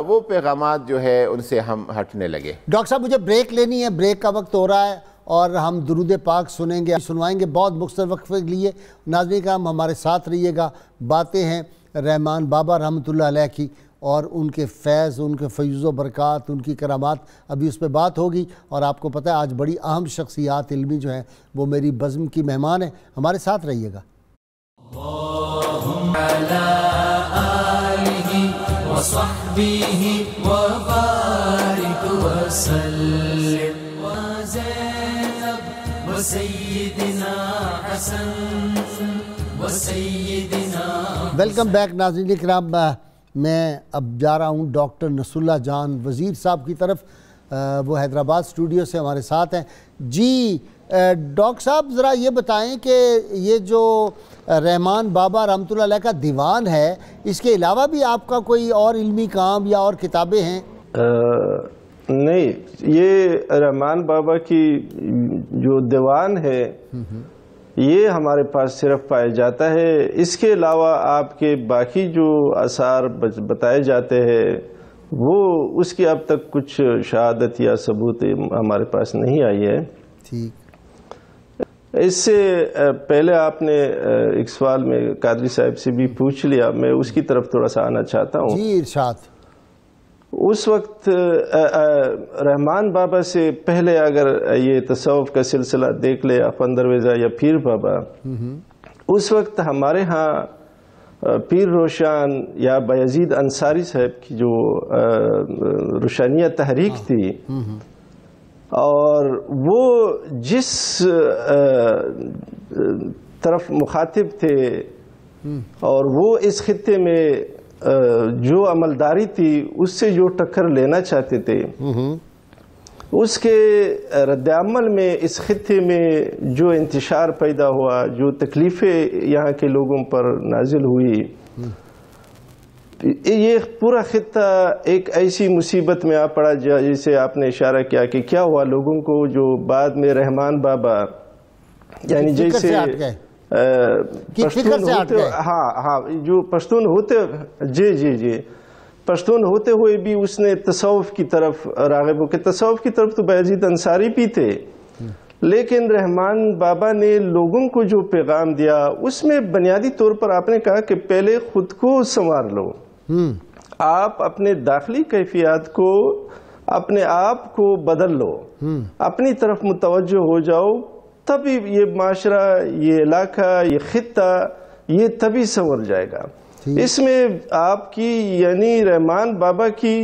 وہ پیغامات جو ہے ان سے ہم ہٹنے لگے۔ ڈاکٹر صاحب مجھے بریک لینی ہے، بریک کا وقت ہو رہا ہے اور ہم درود پاک سنوائیں گے بہت مختصر وقفے کے لیے۔ ناظرین کرام ہمارے ساتھ رہیے گا، باتیں ہیں رحمان بابا رحمۃ اللہ علیہ کی اور ان کے فیض، ان کے فیض و برکات، ان کی کرامات، ابھی اس پہ بات ہوگی۔ اور آپ کو پتہ ہے آج بڑی اہم شخصیات علمی جو ہیں وہ میری بزم کی مہمان ہیں، ہمارے ساتھ رہیے گا۔ اللہم علی آلہ وصحبہ وبارک وسلم وزینب وسیدنا حسن وسیدنا۔ ویلکم بیک ناظرین کرام، میں اب جا رہا ہوں ڈاکٹر نصر اللہ جان وزیر صاحب کی طرف، وہ حیدرآباد اسٹوڈیو سے ہمارے ساتھ ہیں۔ جی ڈاکٹر صاحب ذرا یہ بتائیں کہ یہ جو رحمان بابا رحمۃ اللہ علیہ کا دیوان ہے، اس کے علاوہ بھی آپ کا کوئی اور علمی کام یا اور کتابیں ہیں؟ نہیں، یہ رحمان بابا کی جو دیوان ہے یہ ہمارے پاس صرف پایا جاتا ہے۔ اس کے علاوہ آپ کے باقی جو آثار بتائے جاتے ہیں وہ اس کی اب تک کچھ شہادت یا ثبوت ہمارے پاس نہیں آئی ہے۔ ٹھیک، اس سے پہلے آپ نے ایک سوال میں قادری صاحب سے بھی پوچھ لیا، میں اس کی طرف تھوڑا سا آنا چاہتا ہوں۔ جی ارشاد۔ اس وقت رحمان بابا سے پہلے اگر یہ تصوف کا سلسلہ دیکھ لے، افندر ویزا یا پیر بابا، اس وقت ہمارے ہاں پیر روشان یا بایزید انصاری صاحب کی جو روشانیہ تحریک تھی، اور وہ جس طرف مخاطب تھے اور وہ اس خطے میں جو عملداری تھی اس سے جو ٹکر لینا چاہتے تھے، اس کے رد عمل میں اس خطے میں جو انتشار پیدا ہوا، جو تکلیفیں یہاں کے لوگوں پر نازل ہوئی، یہ پورا خطہ ایک ایسی مصیبت میں آ پڑا جسے آپ نے اشارہ کیا کہ کیا ہوا لوگوں کو جو بعد میں رحمان بابا یعنی جیسے پشتون ہوتے، ہاں جو پشتون ہوتے، جی پشتون ہوتے ہوئے بھی اس نے تصوف کی طرف راغب ہو کے، تصوف کی طرف تو بایزید انصاری بھی تھے، لیکن رحمان بابا نے لوگوں کو جو پیغام دیا اس میں بنیادی طور پر آپ نے کہا کہ پہلے خود کو سنوار لو، آپ اپنے داخلی کیفیات کو، اپنے آپ کو بدل لو، اپنی طرف متوجہ ہو جاؤ، تبھی یہ معاشرہ، یہ علاقہ، یہ خطہ یہ تبھی سنور جائے گا۔ اس میں آپ کی یعنی رحمان بابا کی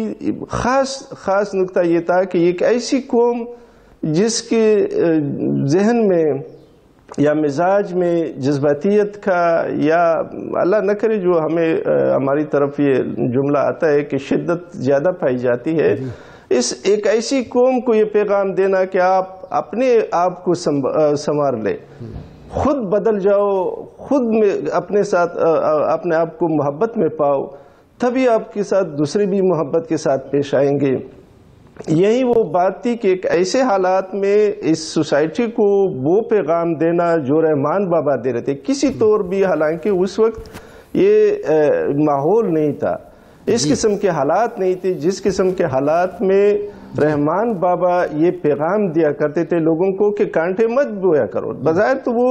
خاص نقطہ یہ تھا کہ ایک ایسی قوم جس کے ذہن میں یا مزاج میں جذباتیت کا، یا اللہ نہ کرے جو ہماری طرف یہ جملہ آتا ہے کہ شدت زیادہ پائی جاتی ہے، اس ایک ایسی قوم کو یہ پیغام دینا کہ آپ اپنے آپ کو سنوار لے، خود بدل جاؤ، خود میں اپنے ساتھ اپنے آپ کو محبت میں پاؤ، تبھی آپ کے ساتھ دوسرے بھی محبت کے ساتھ پیش آئیں گے۔ یہی وہ بات تھی کہ ایک ایسے حالات میں اس سوسائٹی کو وہ پیغام دینا جو رحمان بابا دے رہے تھے، کسی طور بھی، حالانکہ اس وقت یہ ماحول نہیں تھا، اس قسم کے حالات نہیں تھے جس قسم کے حالات میں رحمان بابا یہ پیغام دیا کرتے تھے لوگوں کو کہ کانٹے مت بویا کرو۔ بظاہر تو وہ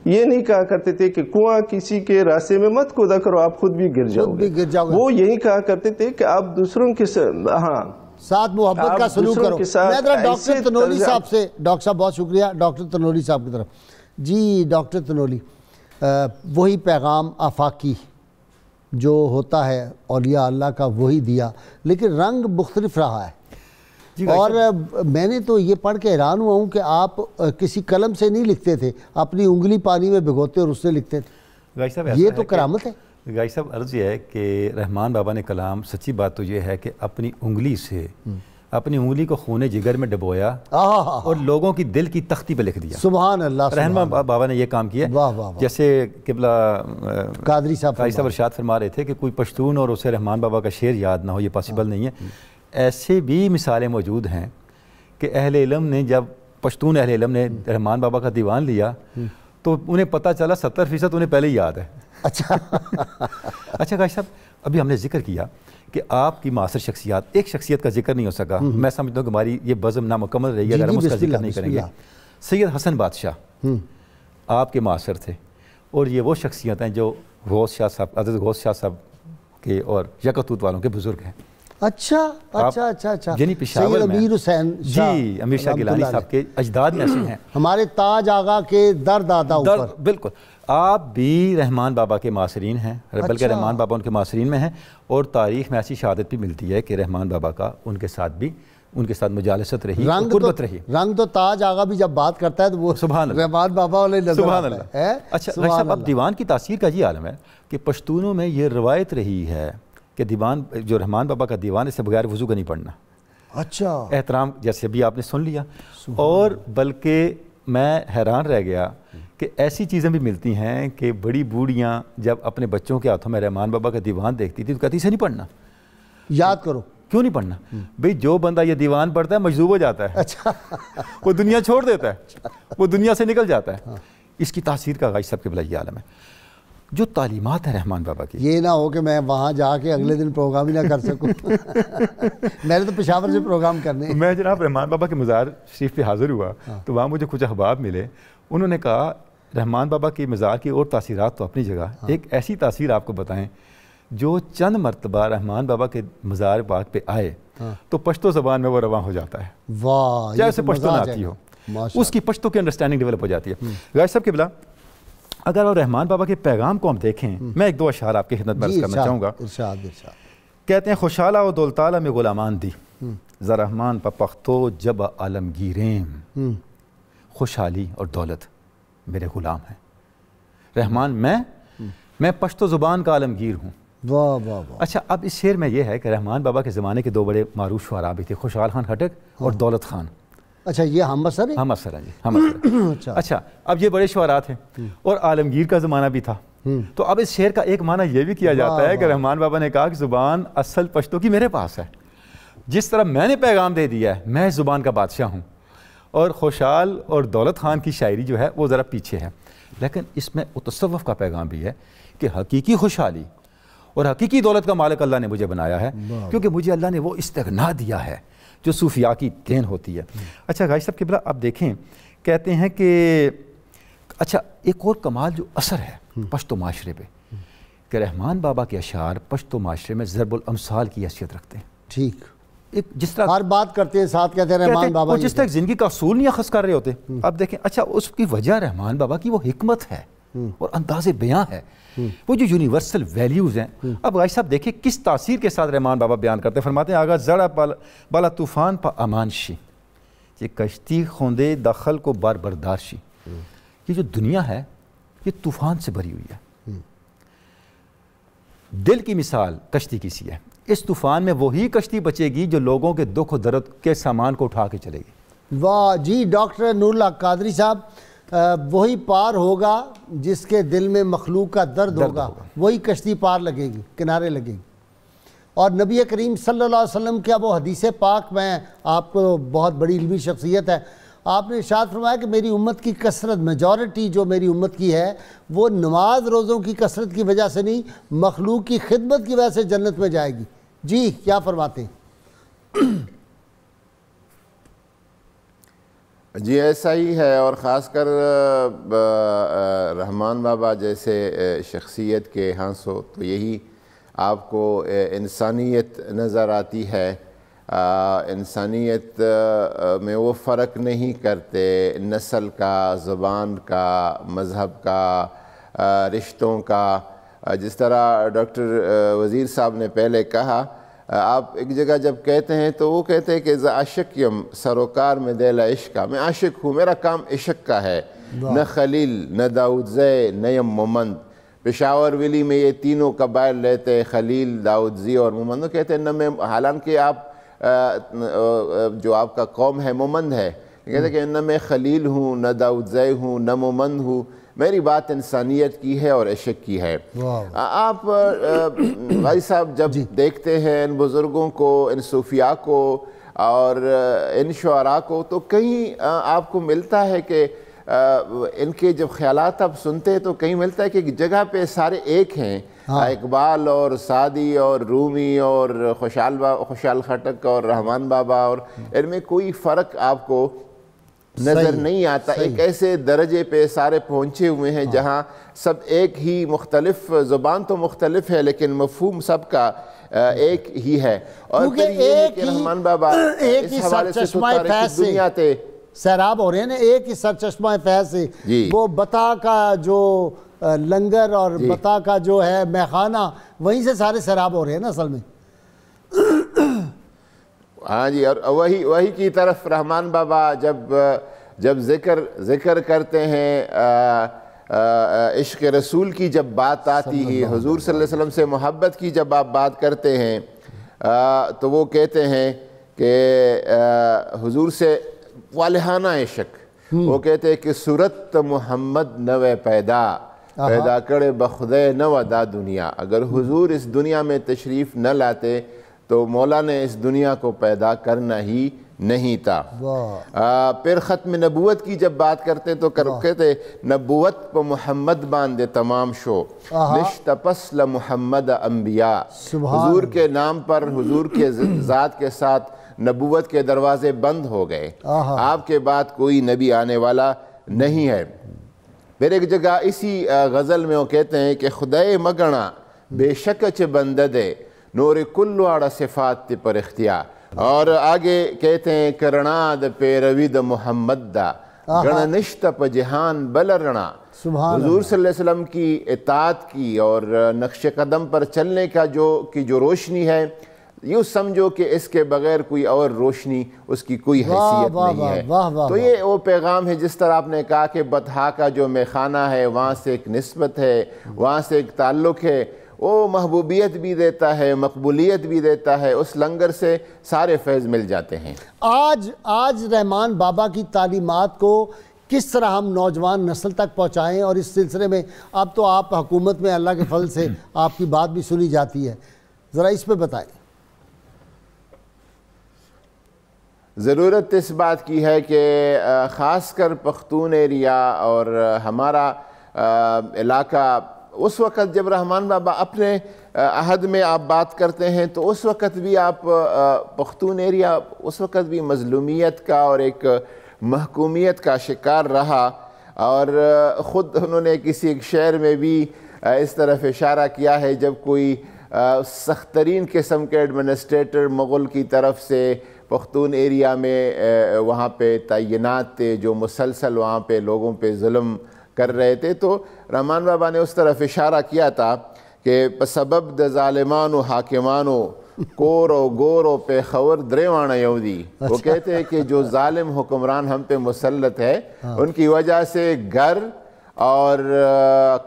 یہ نہیں کہا کرتے تھے کہ کنواں کسی کے راستے میں مت کھودا کرو، آپ خود بھی گر جاؤ گے، وہ یہی کہا کرتے تھے کہ آپ دوسروں کے ساتھ محبت کا سلوک کرو. میں ذرا ڈاکٹر تنولی صاحب سے, ڈاکٹر صاحب بہت شکریہ, ڈاکٹر تنولی صاحب کی طرف. جی ڈاکٹر تنولی, وہی پیغام آفاقی جو ہوتا ہے اولیاء اللہ کا وہی دیا, لیکن رنگ مختلف رہا ہے. اور میں نے تو یہ پڑھ کے حیران ہوا ہوں کہ آپ کسی قلم سے نہیں لکھتے تھے, اپنی انگلی پانی میں بھگوتے اور اس سے لکھتے تھے. یہ تو کرامت ہے. گائی صاحب عرض یہ ہے کہ رحمان بابا نے کلام, سچی بات تو یہ ہے کہ اپنی انگلی سے اپنی انگلی کو خون جگر میں ڈبویا اور لوگوں کی دل کی تختی پہ لکھ دیا. سبحان اللہ. رحمان بابا نے یہ کام کیا. جیسے قبلہ قادری صاحب ارشاد فرما رہے تھے کہ کوئی پشتون اور اسے رحمان بابا کا شعر یاد نہ ہو, یہ پاسبل نہیں ہے. ایسے بھی مثالیں موجود ہیں کہ اہل علم نے, جب پشتون اہل علم نے رحمان بابا کا دیوان لیا تو انہیں پتہ چلا 70% انہیں پہلے ہی یاد ہے. اچھا گائی صاحب, ابھی ہم نے ذکر کیا کہ آپ کی معاصر شخصیات, ایک شخصیت کا ذکر نہیں ہو سکا. میں سمجھتا ہوں کہ ہماری یہ بزم نامکمل رہی ہے اگر ہم اس کا ذکر نہیں کریں گے. سید حسن بادشاہ آپ کے معاصر تھے, اور یہ وہ شخصیت ہیں جو غوث شاہ صاحب, حضرت غوث شاہ صاحب کے اور یکتوت والوں کے بزرگ ہیں. اچھا یعنی پشاور میں امیر حسین شاہ, جی امیر شاہ گیلانی صاحب کے اجداد میں سے ہیں, ہمارے تاج آغا کے در دادا اوپر. بالکل. آپ بھی رحمان بابا کے معاصرین ہیں, بلکہ رحمان بابا ان کے معاصرین میں ہیں, اور تاریخ میں ایسی شہادت بھی ملتی ہے کہ رحمان بابا کا ان کے ساتھ مجالست رہی, قربت رہی. رنگ تو تاج آغا بھی جب بات کرتا ہے تو وہ سبحان اللہ, رحمان بابا والے نظر آتا ہے. اچھا صاحب, اب دیوان کی تاثیر کا یہ عالم ہے کہ پشتونوں میں یہ روایت رہی ہے کہ دیوان, جو رحمان بابا کا دیوان, اس سے بغیر وضو کا نہیں پڑھنا. اچھا احترام, جیسے ابھی آپ نے سن لیا. اور بلکہ میں حیران رہ گیا کہ ایسی چیزیں بھی ملتی ہیں کہ بڑی بوڑھیاں جب اپنے بچوں کے ہاتھوں میں رحمان بابا کا دیوان دیکھتی تھی تو کہتی اسے نہیں پڑھنا, یاد کرو. کیوں نہیں پڑھنا بھئی؟ جو بندہ یہ دیوان پڑھتا ہے مجذوب ہو جاتا ہے. اچھا وہ دنیا چھوڑ دیتا ہے, وہ دنیا سے نکل جاتا ہے. اس کی تاثیر کا غائی صاحب کے بلا یہ عالم ہے. جو تعلیمات ہیں رحمان بابا کی, یہ نہ ہو کہ میں وہاں جا کے اگلے دن پروگرام ہی نہ کر سکوں. میں نے تو پشاور سے پروگرام کرنے. میں جناب رحمان بابا کے مزار شریف پہ حاضر ہوا تو وہاں مجھے کچھ احباب ملے. انہوں نے کہا رحمان بابا کی مزار کی اور تاثیرات تو اپنی جگہ, ایک ایسی تاثیر آپ کو بتائیں جو چند مرتبہ رحمان بابا کے مزار پاک پہ آئے تو پشتو زبان میں وہ رواں ہو جاتا ہے. واہ, چاہے اسے پشتو نہ آتی ہو, اس کی پشتو کی انڈرسٹینڈنگ ڈیولپ ہو جاتی ہے. غائی صاحب قبلہ, اگر اور رحمان بابا کے پیغام کو ہم دیکھیں, میں ایک دو اشعار آپ کی خدمت میں عرض کرنا چاہوں گا. کہتے ہیں خوشحالہ و دولتالہ میں غلامان دی, ز رحمان پا پختو جب عالمگیریں, خوشحالی اور دولت میرے غلام ہیں. رحمان میں پشتو زبان کا عالمگیر ہوں. واہ واہ واہ. اچھا, اب اس شعر میں یہ ہے کہ رحمان بابا کے زمانے کے دو بڑے معروف شعراء بھی تھے, خوشحال خان خٹک اور دولت خان. اچھا, یہ ہم اثر ہے. ہم اثر ہیں جی, ہم اثر. اچھا, اب یہ بڑے شعراء تھے اور عالمگیر کا زمانہ بھی تھا. تو اب اس شعر کا ایک معنی یہ بھی کیا جاتا ہے کہ رحمان بابا نے کہا کہ زبان اصل پشتو کی میرے پاس ہے, جس طرح میں نے پیغام دے دیا ہے میں اس زبان کا بادشاہ ہوں. اور خوشحال اور دولت خان کی شاعری جو ہے وہ ذرا پیچھے ہے, لیکن اس میں تصوف کا پیغام بھی ہے کہ حقیقی خوشحالی اور حقیقی دولت کا مالک اللہ نے مجھے بنایا ہے, کیونکہ مجھے اللہ نے وہ استغنا دیا ہے جو صوفیاء کی دین ہوتی ہے. اچھا غائی صاحب قبلہ, اب دیکھیں کہتے ہیں کہ اچھا ایک اور کمال جو اثر ہے پشتو معاشرے پہ, کہ رحمان بابا کے اشعار پشتو معاشرے میں ضرب الامثال کی حیثیت رکھتے ہیں. ٹھیک, ایک جس طرح ہر بات کرتے ہیں ساتھ کہتے ہیں رحمان بابا, جس طرح زندگی کا اصول نہیں اخذ کر رہے ہوتے. اب دیکھیں, اچھا اس کی وجہ رحمان بابا کی وہ حکمت ہے اور انداز بیاں ہے, وہ جو یونیورسل ویلیوز ہیں. اب غائی صاحب دیکھیں کس تاثیر کے ساتھ رحمان بابا بیان کرتے ہیں. فرماتے ہیں آگا زڑا بالا طوفان پا امان شی, یہ کشتی خوندے دخل کو بار بردار شی. یہ جو دنیا ہے یہ طوفان سے بھری ہوئی ہے. دل کی مثال کشتی کی سی ہے. اس طوفان میں وہی کشتی بچے گی جو لوگوں کے دکھ و درد کے سامان کو اٹھا کے چلے گی. واہ جی, ڈاکٹر نور اللہ قادری صاحب, وہی پار ہوگا جس کے دل میں مخلوق کا درد ہوگا, وہی کشتی پار لگے گی, کنارے لگے گی. اور نبی کریم صلی اللہ علیہ وسلم کیا وہ حدیث پاک, میں آپ کو بہت بڑی علمی شخصیت ہے, آپ نے ارشاد فرمایا کہ میری امت کی کثرت, میجورٹی جو میری امت کی ہے وہ نماز روزوں کی کثرت کی وجہ سے نہیں, مخلوق کی خدمت کی وجہ سے جنت میں جائے گی. جی کیا فرماتے ہیں؟ جی ایسا ہی ہے, اور خاص کر رحمان بابا جیسے شخصیت کے ہاں سو تو یہی آپ کو انسانیت نظر آتی ہے. انسانیت میں وہ فرق نہیں کرتے نسل کا، زبان کا، مذہب کا، رشتوں کا. جس طرح ڈاکٹر وزیر صاحب نے پہلے کہا، آپ ایک جگہ جب کہتے ہیں تو وہ کہتے ہیں کہ ز عاشق یم سروکار میں دل عشق کا، میں عاشق ہوں، میرا کام عشق کا ہے. نہ خلیل، نہ داؤد زے، نہ یم مومند. پشاور ویلی میں یہ تینوں قبائل رہتے ہیں، خلیل، داؤد زی اور مومند. کہتے ہیں نہ میں، حالانکہ آپ جو آپ کا قوم ہے مومند ہے، کہتے ہیں کہ نہ میں خلیل ہوں، نہ داؤد زے ہوں، نہ مومند ہوں، میری بات انسانیت کی ہے اور عشق کی ہے. آپ بھائی صاحب جب دیکھتے ہیں ان بزرگوں کو، ان صوفیاء کو اور ان شعراء کو، تو کہیں آپ کو ملتا ہے کہ ان کے جب خیالات آپ سنتے تو کہیں ملتا ہے کہ ایک جگہ پہ سارے ایک ہیں. اقبال اور سعدی اور رومی اور خوشحال خٹک اور رحمان بابا، اور ان میں کوئی فرق آپ کو نظر نہیں آتا. ایک ایسے درجے پہ سارے پہنچے ہوئے ہیں جہاں سب ایک ہی، مختلف زبان تو مختلف ہے لیکن مفہوم سب کا ایک ہی ہے. اور پھر یہ ہے کہ رحمان بابا اس حوالے سے تاریخ دنیا تے سیراب ہو رہے ہیں نا، ایک ہی سرچشمہ فیض سے. وہ بتا کا جو لنگر اور بتا کا جو ہے میخانہ، وہیں سے سارے سیراب ہو رہے ہیں نا اصل میں. ہاں جی، اور وہی کی طرف رحمان بابا جب ذکر کرتے ہیں عشق رسول کی، جب بات آتی ہے حضور صلی اللہ علیہ وسلم سے محبت کی جب آپ بات کرتے ہیں تو وہ کہتے ہیں کہ حضور سے والہانہ عشق. وہ کہتے ہیں کہ صورت محمد نوے پیدا کرے بخدے نو دا دنیا. اگر حضور اس دنیا میں تشریف نہ لاتے تو مولا نے اس دنیا کو پیدا کرنا ہی نہیں تھا. پھر ختم نبوت کی جب بات کرتے تو کہتے نبوت پہ محمد باندے تمام شو، نشت پس لمحمد انبیاء. حضور کے نام پر، حضور کے ذات کے ساتھ نبوت کے دروازے بند ہو گئے. آپ کے بعد کوئی نبی آنے والا نہیں ہے. پھر ایک جگہ اسی غزل میں وہ کہتے ہیں کہ خدائے مگنا بے شک چ بنددے نور کلو آڑا صفات تی پر اختیار. اور آگے کہتے ہیں کرناد پیروید محمد دا گنا نشت پا جہان بلرنا. حضور صلی اللہ علیہ وسلم کی اطاعت کی اور نقش قدم پر چلنے کا جو روشنی ہے، یوں سمجھو کہ اس کے بغیر کوئی اور روشنی اس کی کوئی حیثیت نہیں ہے. تو یہ وہ پیغام ہے. جس طرح آپ نے کہا کہ بطحا کا جو میخانہ ہے وہاں سے ایک نسبت ہے، وہاں سے ایک تعلق ہے، وہ محبوبیت بھی دیتا ہے، مقبولیت بھی دیتا ہے. اس لنگر سے سارے فیض مل جاتے ہیں. آج رحمان بابا کی تعلیمات کو کس طرح ہم نوجوان نسل تک پہنچائیں، اور اس سلسلے میں اب تو آپ حکومت میں اللہ کے فضل سے آپ کی بات بھی سنی جاتی ہے، ذرا اس پہ بتائیں. ضرورت اس بات کی ہے کہ خاص کر پختون ایریا اور ہمارا علاقہ، اس وقت جب رحمان بابا اپنے عہد میں آپ بات کرتے ہیں تو اس وقت بھی آپ پختون ایریا اس وقت بھی مظلومیت کا اور ایک محکومیت کا شکار رہا. اور خود انہوں نے کسی ایک شعر میں بھی اس طرف اشارہ کیا ہے، جب کوئی سخت ترین قسم کے ایڈمنسٹریٹر مغل کی طرف سے پختون ایریا میں وہاں پہ تعینات تھے جو مسلسل وہاں پہ لوگوں پہ ظلم کر رہے تھے، تو رحمان بابا نے اس طرف اشارہ کیا تھا کہ سبب د ظالمان و حاکمانو کورو گورو پہ خور دریوانہ یودی. وہ کہتے ہیں کہ جو ظالم حکمران ہم پہ مسلط ہے ان کی وجہ سے گھر اور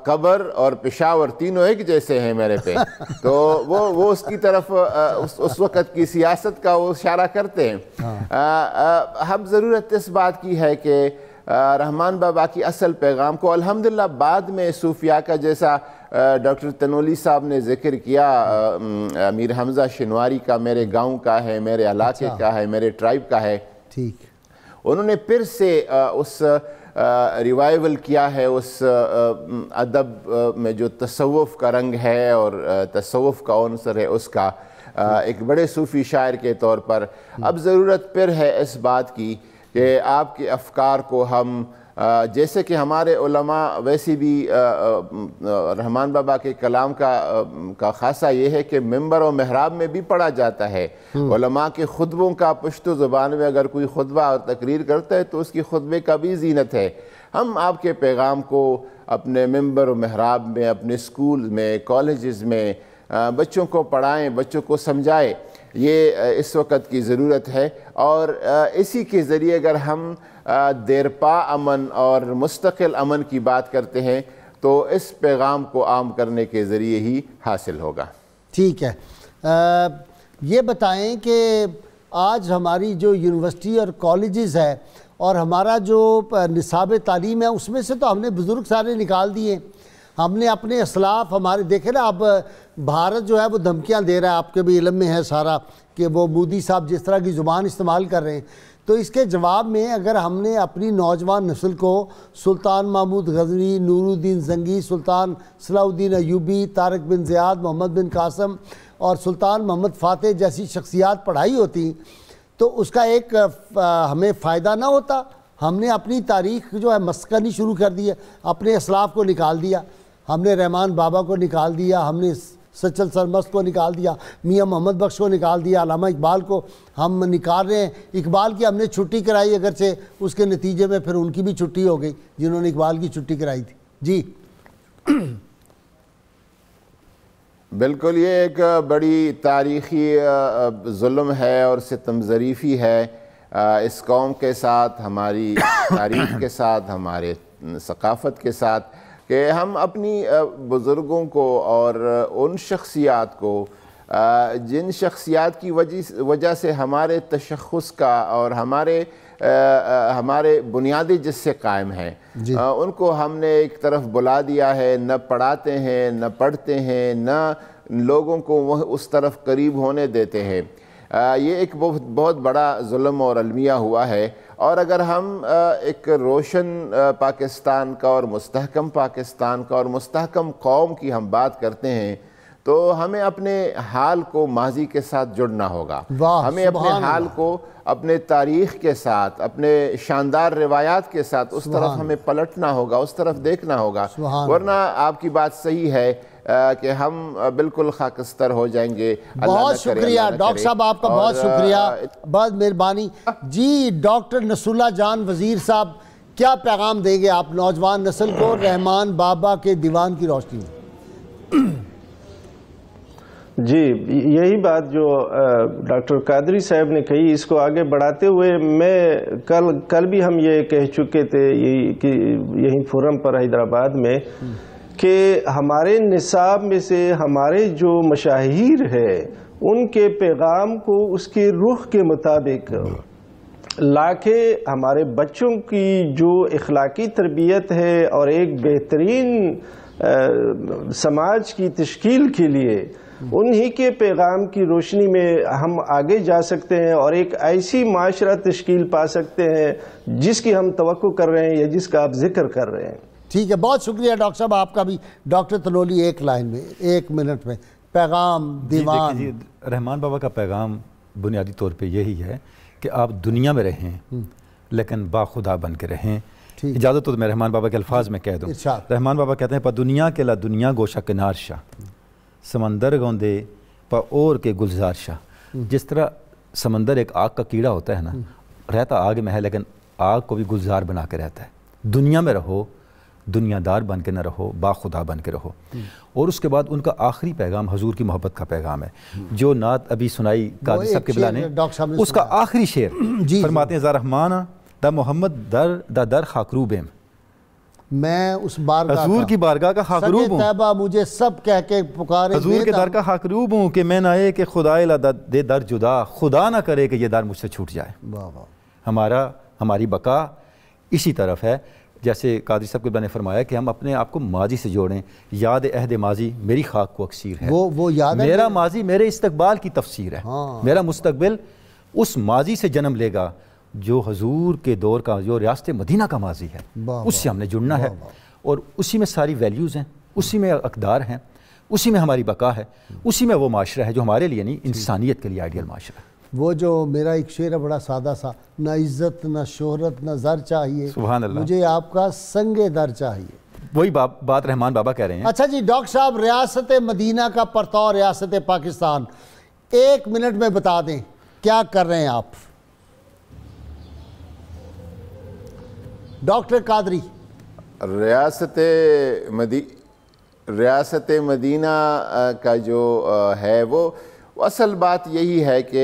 قبر اور پشاور تینوں ایک جیسے ہیں میرے پہ. تو وہ اس کی طرف اس وقت کی سیاست کا وہ اشارہ کرتے ہیں. ہم ضرورت اس بات کی ہے کہ رحمان بابا کی اصل پیغام کو الحمدللہ بعد میں صوفیاء کا، جیسا ڈاکٹر تنولی صاحب نے ذکر کیا، امیر حمزہ شنواری کا میرے گاؤں کا ہے، میرے علاقے کا ہے، میرے ٹرائب کا ہے، ٹھیک، انہوں نے پھر سے اس ریوائیول کیا ہے اس ادب میں جو تصوف کا رنگ ہے اور تصوف کا عنصر ہے اس کا، ایک بڑے صوفی شاعر کے طور پر. اب ضرورت پھر ہے اس بات کی کہ آپ کے افکار کو ہم جیسے کہ ہمارے علماء ویسے بھی رحمان بابا کے کلام کا خاصہ یہ ہے کہ ممبر و محراب میں بھی پڑھا جاتا ہے۔ علماء کے خطبوں کا پشتو زبان میں اگر کوئی خطبہ اور تقریر کرتا ہے تو اس کی خطبے کا بھی زینت ہے۔ ہم آپ کے پیغام کو اپنے ممبر و محراب میں، اپنے سکول میں، کالجز میں بچوں کو پڑھائیں، بچوں کو سمجھائیں، یہ اس وقت کی ضرورت ہے۔ اور اسی کے ذریعے اگر ہم دیرپا امن اور مستقل امن کی بات کرتے ہیں تو اس پیغام کو عام کرنے کے ذریعے ہی حاصل ہوگا۔ ٹھیک ہے، یہ بتائیں کہ آج ہماری جو یونیورسٹی اور کالجز ہے اور ہمارا جو نصاب تعلیم ہے اس میں سے تو ہم نے بزرگ سارے نکال دیے، ہم نے اپنے اسلاف ہمارے دیکھے نا، اب بھارت جو ہے وہ دھمکیاں دے رہا ہے، آپ کے بھی علم میں ہے سارا کہ وہ مودی صاحب جس طرح کی زبان استعمال کر رہے ہیں، تو اس کے جواب میں اگر ہم نے اپنی نوجوان نسل کو سلطان محمود غزنوی، نور الدین زنگی، سلطان صلاح الدین ایوبی، طارق بن زیاد، محمد بن قاسم اور سلطان محمد فاتح جیسی شخصیات پڑھائی ہوتی تو اس کا ایک ہمیں فائدہ نہ ہوتا؟ ہم نے اپنی تاریخ جو ہے مسخ کرنی شروع کر دی ہے، اپنے اسلاف کو نکال دیا، ہم نے رحمان بابا کو نکال دیا، ہم نے سچل سرمست کو نکال دیا، میاں محمد بخش کو نکال دیا، علامہ اقبال کو ہم نکال رہے ہیں۔ اقبال کی ہم نے چھٹی کرائی، اگرچہ اس کے نتیجے میں پھر ان کی بھی چھٹی ہو گئی جنہوں نے اقبال کی چھٹی کرائی تھی۔ جی بالکل، یہ ایک بڑی تاریخی ظلم ہے اور ستم ظریفی ہے اس قوم کے ساتھ، ہماری تاریخ کے ساتھ، ہمارے ثقافت کے ساتھ، کہ ہم اپنی بزرگوں کو اور ان شخصیات کو جن شخصیات کی وجہ سے ہمارے تشخص کا اور ہمارے بنیادی جس سے قائم ہیں، ان کو ہم نے ایک طرف بلا دیا ہے، نہ پڑھاتے ہیں، نہ پڑھتے ہیں، نہ لوگوں کو وہ اس طرف قریب ہونے دیتے ہیں۔ یہ ایک بہت بڑا ظلم اور المیہ ہوا ہے۔ اور اگر ہم ایک روشن پاکستان کا اور مستحکم پاکستان کا اور مستحکم قوم کی ہم بات کرتے ہیں تو ہمیں اپنے حال کو ماضی کے ساتھ جڑنا ہوگا، ہمیں اپنے حال کو اپنے تاریخ کے ساتھ، اپنے شاندار روایات کے ساتھ اس طرف ہمیں پلٹنا ہوگا، اس طرف دیکھنا ہوگا، ورنہ آپ کی بات صحیح ہے کہ ہم بالکل خاکستر ہو جائیں گے۔ بہت شکریہ ڈاکٹر صاحب، آپ کا بہت شکریہ، بہت مہربانی۔ جی ڈاکٹر نصر اللہ جان وزیر صاحب، کیا پیغام دیں گے آپ نوجوان نسل کو رحمان بابا کے دیوان کی روشنی میں؟ جی یہی بات جو ڈاکٹر قادری صاحب نے کہی، اس کو آگے بڑھاتے ہوئے میں کل بھی ہم یہ کہہ چکے تھے یہی فورم پر حیدرآباد میں کہ ہمارے نصاب میں سے ہمارے جو مشاہیر ہے ان کے پیغام کو اس کے رخ کے مطابق لا کے ہمارے بچوں کی جو اخلاقی تربیت ہے اور ایک بہترین سماج کی تشکیل کے لیے انہی کے پیغام کی روشنی میں ہم آگے جا سکتے ہیں اور ایک ایسی معاشرہ تشکیل پا سکتے ہیں جس کی ہم توقع کر رہے ہیں یا جس کا آپ ذکر کر رہے ہیں۔ ٹھیک ہے، بہت شکریہ ڈاکٹر صاحب آپ کا بھی۔ ڈاکٹر تلولی ایک لائن میں، ایک منٹ میں، پیغام دیوان۔ جی رحمان بابا کا پیغام بنیادی طور پہ یہی ہے کہ آپ دنیا میں رہیں لیکن باخدا بن کے رہیں۔ اجازت تو میں رحمان بابا کے الفاظ میں کہہ دوں۔ رحمان بابا کہتے ہیں پا دنیا کے لا دنیا گوشہ کنار شاہ، سمندر گوندے پا اور کے گلزار شاہ۔ جس طرح سمندر ایک آگ کا کیڑا ہوتا ہے نا، رہتا آگ میں ہے لیکن آگ کو بھی گلزار بنا کے رہتا ہے۔ دنیا میں رہو، دنیا دار بن کے نہ رہو، باخدا بن کے رہو۔ اور اس کے بعد ان کا آخری پیغام حضور کی محبت کا پیغام ہے، جو نعت ابھی سنائی قادری صاحب قبلہ نے، اس کا آخری شعر فرماتے ہیں: ذا رحمانہ دا محمد در خاکروبیم، میں اس بارگاہ حضور کی بارگاہ کا خاکروب ہوں، طیبہ مجھے سب کہہ کے پکارے، حضور کے در کا خاکروب ہوں کہ میں نہ آئے کہ خدائے لا دے در جدا، خدا نہ کرے کہ یہ در مجھ سے چھوٹ جائے۔ ہماری بقا اسی طرف ہے، جیسے قادری صاحب قبلہ نے فرمایا کہ ہم اپنے آپ کو ماضی سے جوڑیں۔ یاد عہد ماضی میری خاک کو اکسیر ہے، وہ یاد ہے، میرا ماضی میرے استقبال کی تفسیر ہے، میرا مستقبل اس ماضی سے جنم لے گا جو حضور کے دور کا، جو ریاست مدینہ کا ماضی ہے، اس سے ہم نے جڑنا ہے، اور اسی میں ساری ویلیوز ہیں، اسی میں اقدار ہیں، اسی میں ہماری بقا ہے، اسی میں وہ معاشرہ ہے جو ہمارے لیے نہیں، انسانیت کے لیے آئیڈیل معاشرہ ہے۔ وہ جو میرا ایک شعر ہے بڑا سادہ سا، نہ عزت نہ شہرت نہ زر چاہیے، سبحان اللہ، مجھے آپ کا سنگ در چاہیے. وہی بات رحمان بابا کہہ رہے ہیں. اچھا جی ڈاکٹر صاحب، ریاست مدینہ کا پرتو ریاست پاکستان 1 منٹ میں بتا دیں کیا کر رہے ہیں آپ؟ ڈاکٹر قادری. ریاست مدینہ کا جو ہے وہ اصل بات یہی ہے کہ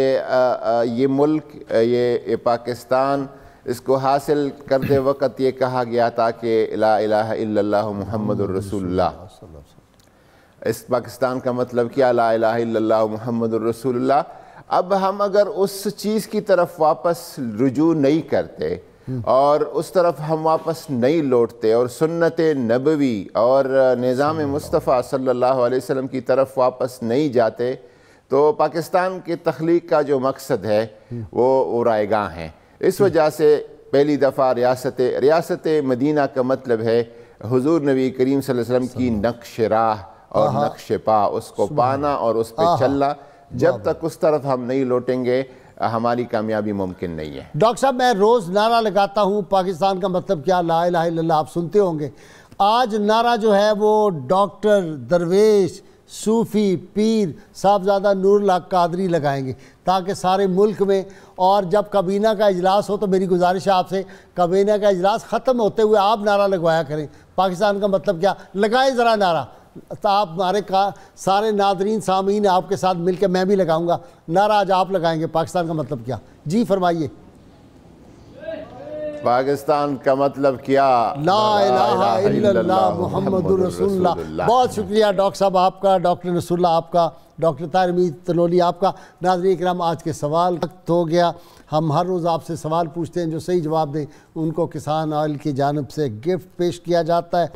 یہ ملک، یہ پاکستان، اس کو حاصل کرتے وقت یہ کہا گیا تھا کہ لا الہ الا اللہ محمد الرسول اللہ. اس پاکستان کا مطلب کیا؟ لا الہ الا اللہ محمد الرسول اللہ. اب ہم اگر اس چیز کی طرف واپس رجوع نہیں کرتے اور اس طرف ہم واپس نہیں لوٹتے اور سنت نبوی اور نظام مصطفیٰ صلی اللہ علیہ وسلم کی طرف واپس نہیں جاتے تو پاکستان کی تخلیق کا جو مقصد ہے وہ رائے گاہ ہیں. اس وجہ سے پہلی دفعہ ریاست مدینہ کا مطلب ہے حضور نبی کریم صلی اللہ علیہ وسلم کی نقش راہ اور نقش پا، اس کو پانا اور اس پہ چلنا. جب تک اس طرف ہم نہیں لوٹیں گے ہماری کامیابی ممکن نہیں ہے. ڈاکٹر صاحب میں روز نعرہ لگاتا ہوں پاکستان کا مطلب کیا، لا الہ الا اللہ، آپ سنتے ہوں گے. آج نعرہ جو ہے وہ ڈاکٹر، درویش، صوفی، پیر صاحبزادہ نور اللہ قادری لگائیں گے تاکہ سارے ملک میں، اور جب کابینہ کا اجلاس ہو تو میری گزارش ہے آپ سے، کابینہ کا اجلاس ختم ہوتے ہوئے آپ نعرہ لگوایا کریں پاکستان کا مطلب کیا. لگائیں ذرا نعرہ. تو آپ ہمارے سارے ناظرین سامعین آپ کے ساتھ مل کے میں بھی لگاؤں گا نعرہ. آج آپ لگائیں گے پاکستان کا مطلب کیا. جی فرمائیے. پاکستان کا مطلب کیا، لا الہ الا اللہ محمد رسول اللہ. بہت شکریہ ڈاکٹر صاحب آپ کا، ڈاکٹر نصر اللہ آپ کا، ڈاکٹر طاہر امید تنولی آپ کا. ناظرین اکرام، آج کے سوال وقت ہو گیا. ہم ہر روز آپ سے سوال پوچھتے ہیں، جو صحیح جواب دیں ان کو کسان آئل کی جانب سے گفٹ پیش کیا جاتا ہے.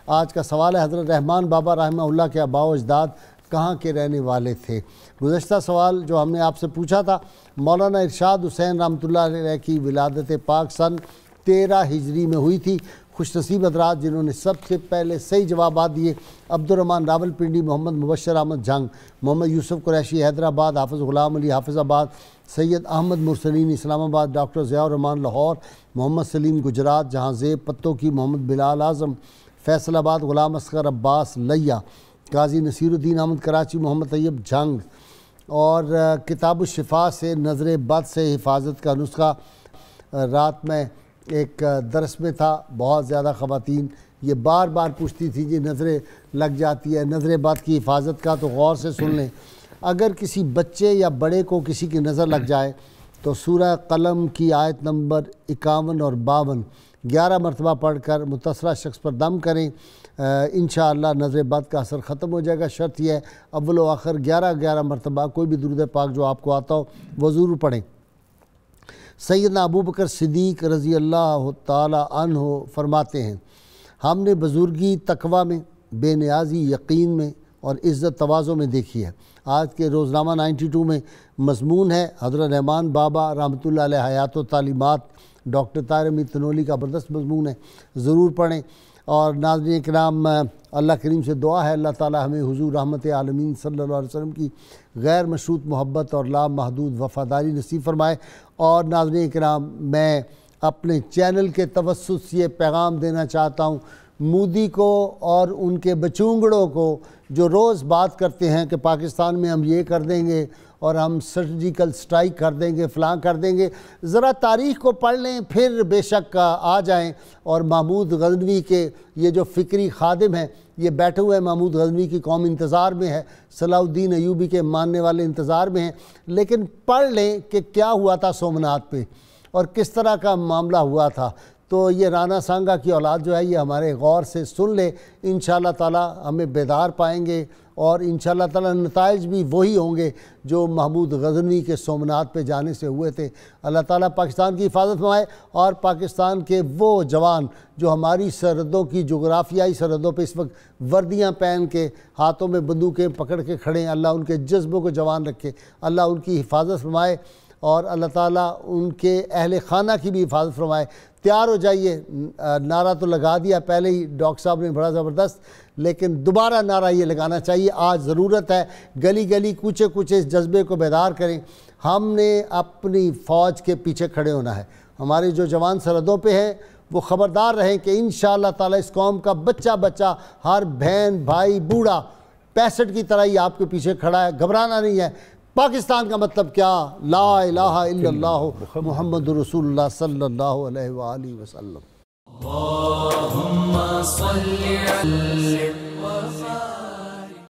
آج کا سوال ہے حضرت رحمان بابا رحمہ اللہ کے آباء و اجداد کہاں کے رہنے والے تھے؟ گزشتہ سوال جو ہم نے آپ سے پوچھا تھا، مولانا ارشاد حسین رحمۃ اللہ علیہ کی ولادت پاک سن 13 ہجری میں ہوئی تھی. خوش نصیب حضرات جنہوں نے سب سے پہلے صحیح جوابات دیے: عبد الرحمن راول پنڈی، محمد مبشر احمد جھنگ، محمد یوسف قریشی حیدرآباد، حافظ غلام علی حافظ آباد، سید احمد مرسلین اسلام آباد، ڈاکٹر ضیاء الرحمان لاہور، محمد سلیم گجرات، جہاں زیب پتوں کی، محمد بلال اعظم فیصل آباد، غلام اصغر عباس لیا، قاضی نصیر الدین احمد کراچی، محمد طیب جھنگ. اور کتاب الشفا سے نظر بد سے حفاظت کا نسخہ رات میں ایک درس میں تھا. بہت زیادہ خواتین یہ بار بار پوچھتی تھی جی نظریں لگ جاتی ہے، نظر بد کی حفاظت کا، تو غور سے سن لیں. اگر کسی بچے یا بڑے کو کسی کی نظر لگ جائے تو سورہ قلم کی آیت نمبر 51 اور 52 11 مرتبہ پڑھ کر متصرہ شخص پر دم کریں. انشاءاللہ نظر بد کا اثر ختم ہو جائے گا. شرط یہ ہے اول و آخر 11 مرتبہ کوئی بھی درود پاک جو آپ کو آتا ہو وہ ضرور پڑھیں. سیدنا ابو بکر صدیق رضی اللہ تعالی عنہ فرماتے ہیں، ہم نے بزرگی تقوی میں، بے نیازی یقین میں اور عزت تواضع میں دیکھی ہے. آج کے روزنامہ 92 میں مضمون ہے حضرت رحمان بابا رحمۃ اللہ علیہ حیات و تعلیمات، ڈاکٹر طاہر امید تنولی کا زبردست مضمون ہے، ضرور پڑھیں. اور ناظرین کرام، اللہ کریم سے دعا ہے اللہ تعالی ہمیں حضور رحمت عالمین صلی اللہ علیہ وسلم کی غیر مشروط محبت اور لامحدود وفاداری نصیب فرمائے. اور ناظرین کرام، میں اپنے چینل کے توسط سے یہ پیغام دینا چاہتا ہوں مودی کو اور ان کے بچونگڑوں کو جو روز بات کرتے ہیں کہ پاکستان میں ہم یہ کر دیں گے اور ہم سرجیکل سٹرائک کر دیں گے، فلاں کر دیں گے. ذرا تاریخ کو پڑھ لیں، پھر بے شک آ جائیں. اور محمود غزنوی کے یہ جو فکری خادم ہیں، یہ بیٹھے ہوئے محمود غزنوی کی قوم انتظار میں ہے، صلاح الدین ایوبی کے ماننے والے انتظار میں ہیں. لیکن پڑھ لیں کہ کیا ہوا تھا سومنات پہ اور کس طرح کا معاملہ ہوا تھا. تو یہ رانا سانگا کی اولاد جو ہے یہ ہمارے غور سے سن لے، انشاءاللہ تعالی ہمیں بیدار پائیں گے اور انشاءاللہ تعالی نتائج بھی وہی ہوں گے جو محمود غزنوی کے سومنات پہ جانے سے ہوئے تھے. اللہ تعالیٰ پاکستان کی حفاظت فرمائے اور پاکستان کے وہ جوان جو ہماری سرحدوں کی جغرافیائی سرحدوں پہ اس وقت وردیاں پہن کے ہاتھوں میں بندوقیں پکڑ کے کھڑے ہیں، اللہ ان کے جذبوں کو جوان رکھے، اللہ ان کی حفاظت فرمائے اور اللہ تعالیٰ ان کے اہل خانہ کی بھی حفاظت فرمائے تیار ہو جائیے. نعرہ تو لگا دیا پہلے ہی ڈاکٹر صاحب نے بڑا زبردست, لیکن دوبارہ نعرہ یہ لگانا چاہیے. آج ضرورت ہے گلی گلی کوچے کوچے اس جذبے کو بیدار کریں. ہم نے اپنی فوج کے پیچھے کھڑے ہونا ہے. ہمارے جو جوان سرحدوں پہ ہیں وہ خبردار رہیں کہ انشاءاللہ تعالی اس قوم کا بچہ بچہ, ہر بہن بھائی بوڑھا 65 کی طرح ہی آپ کے پیچھے کھڑا ہے. گھبرانا نہیں ہے. پاکستان کا مطلب کیا؟ لا الہ الا اللہ محمد رسول اللہ صلی اللہ علیہ وآلہ وسلم. اللہم صلی علی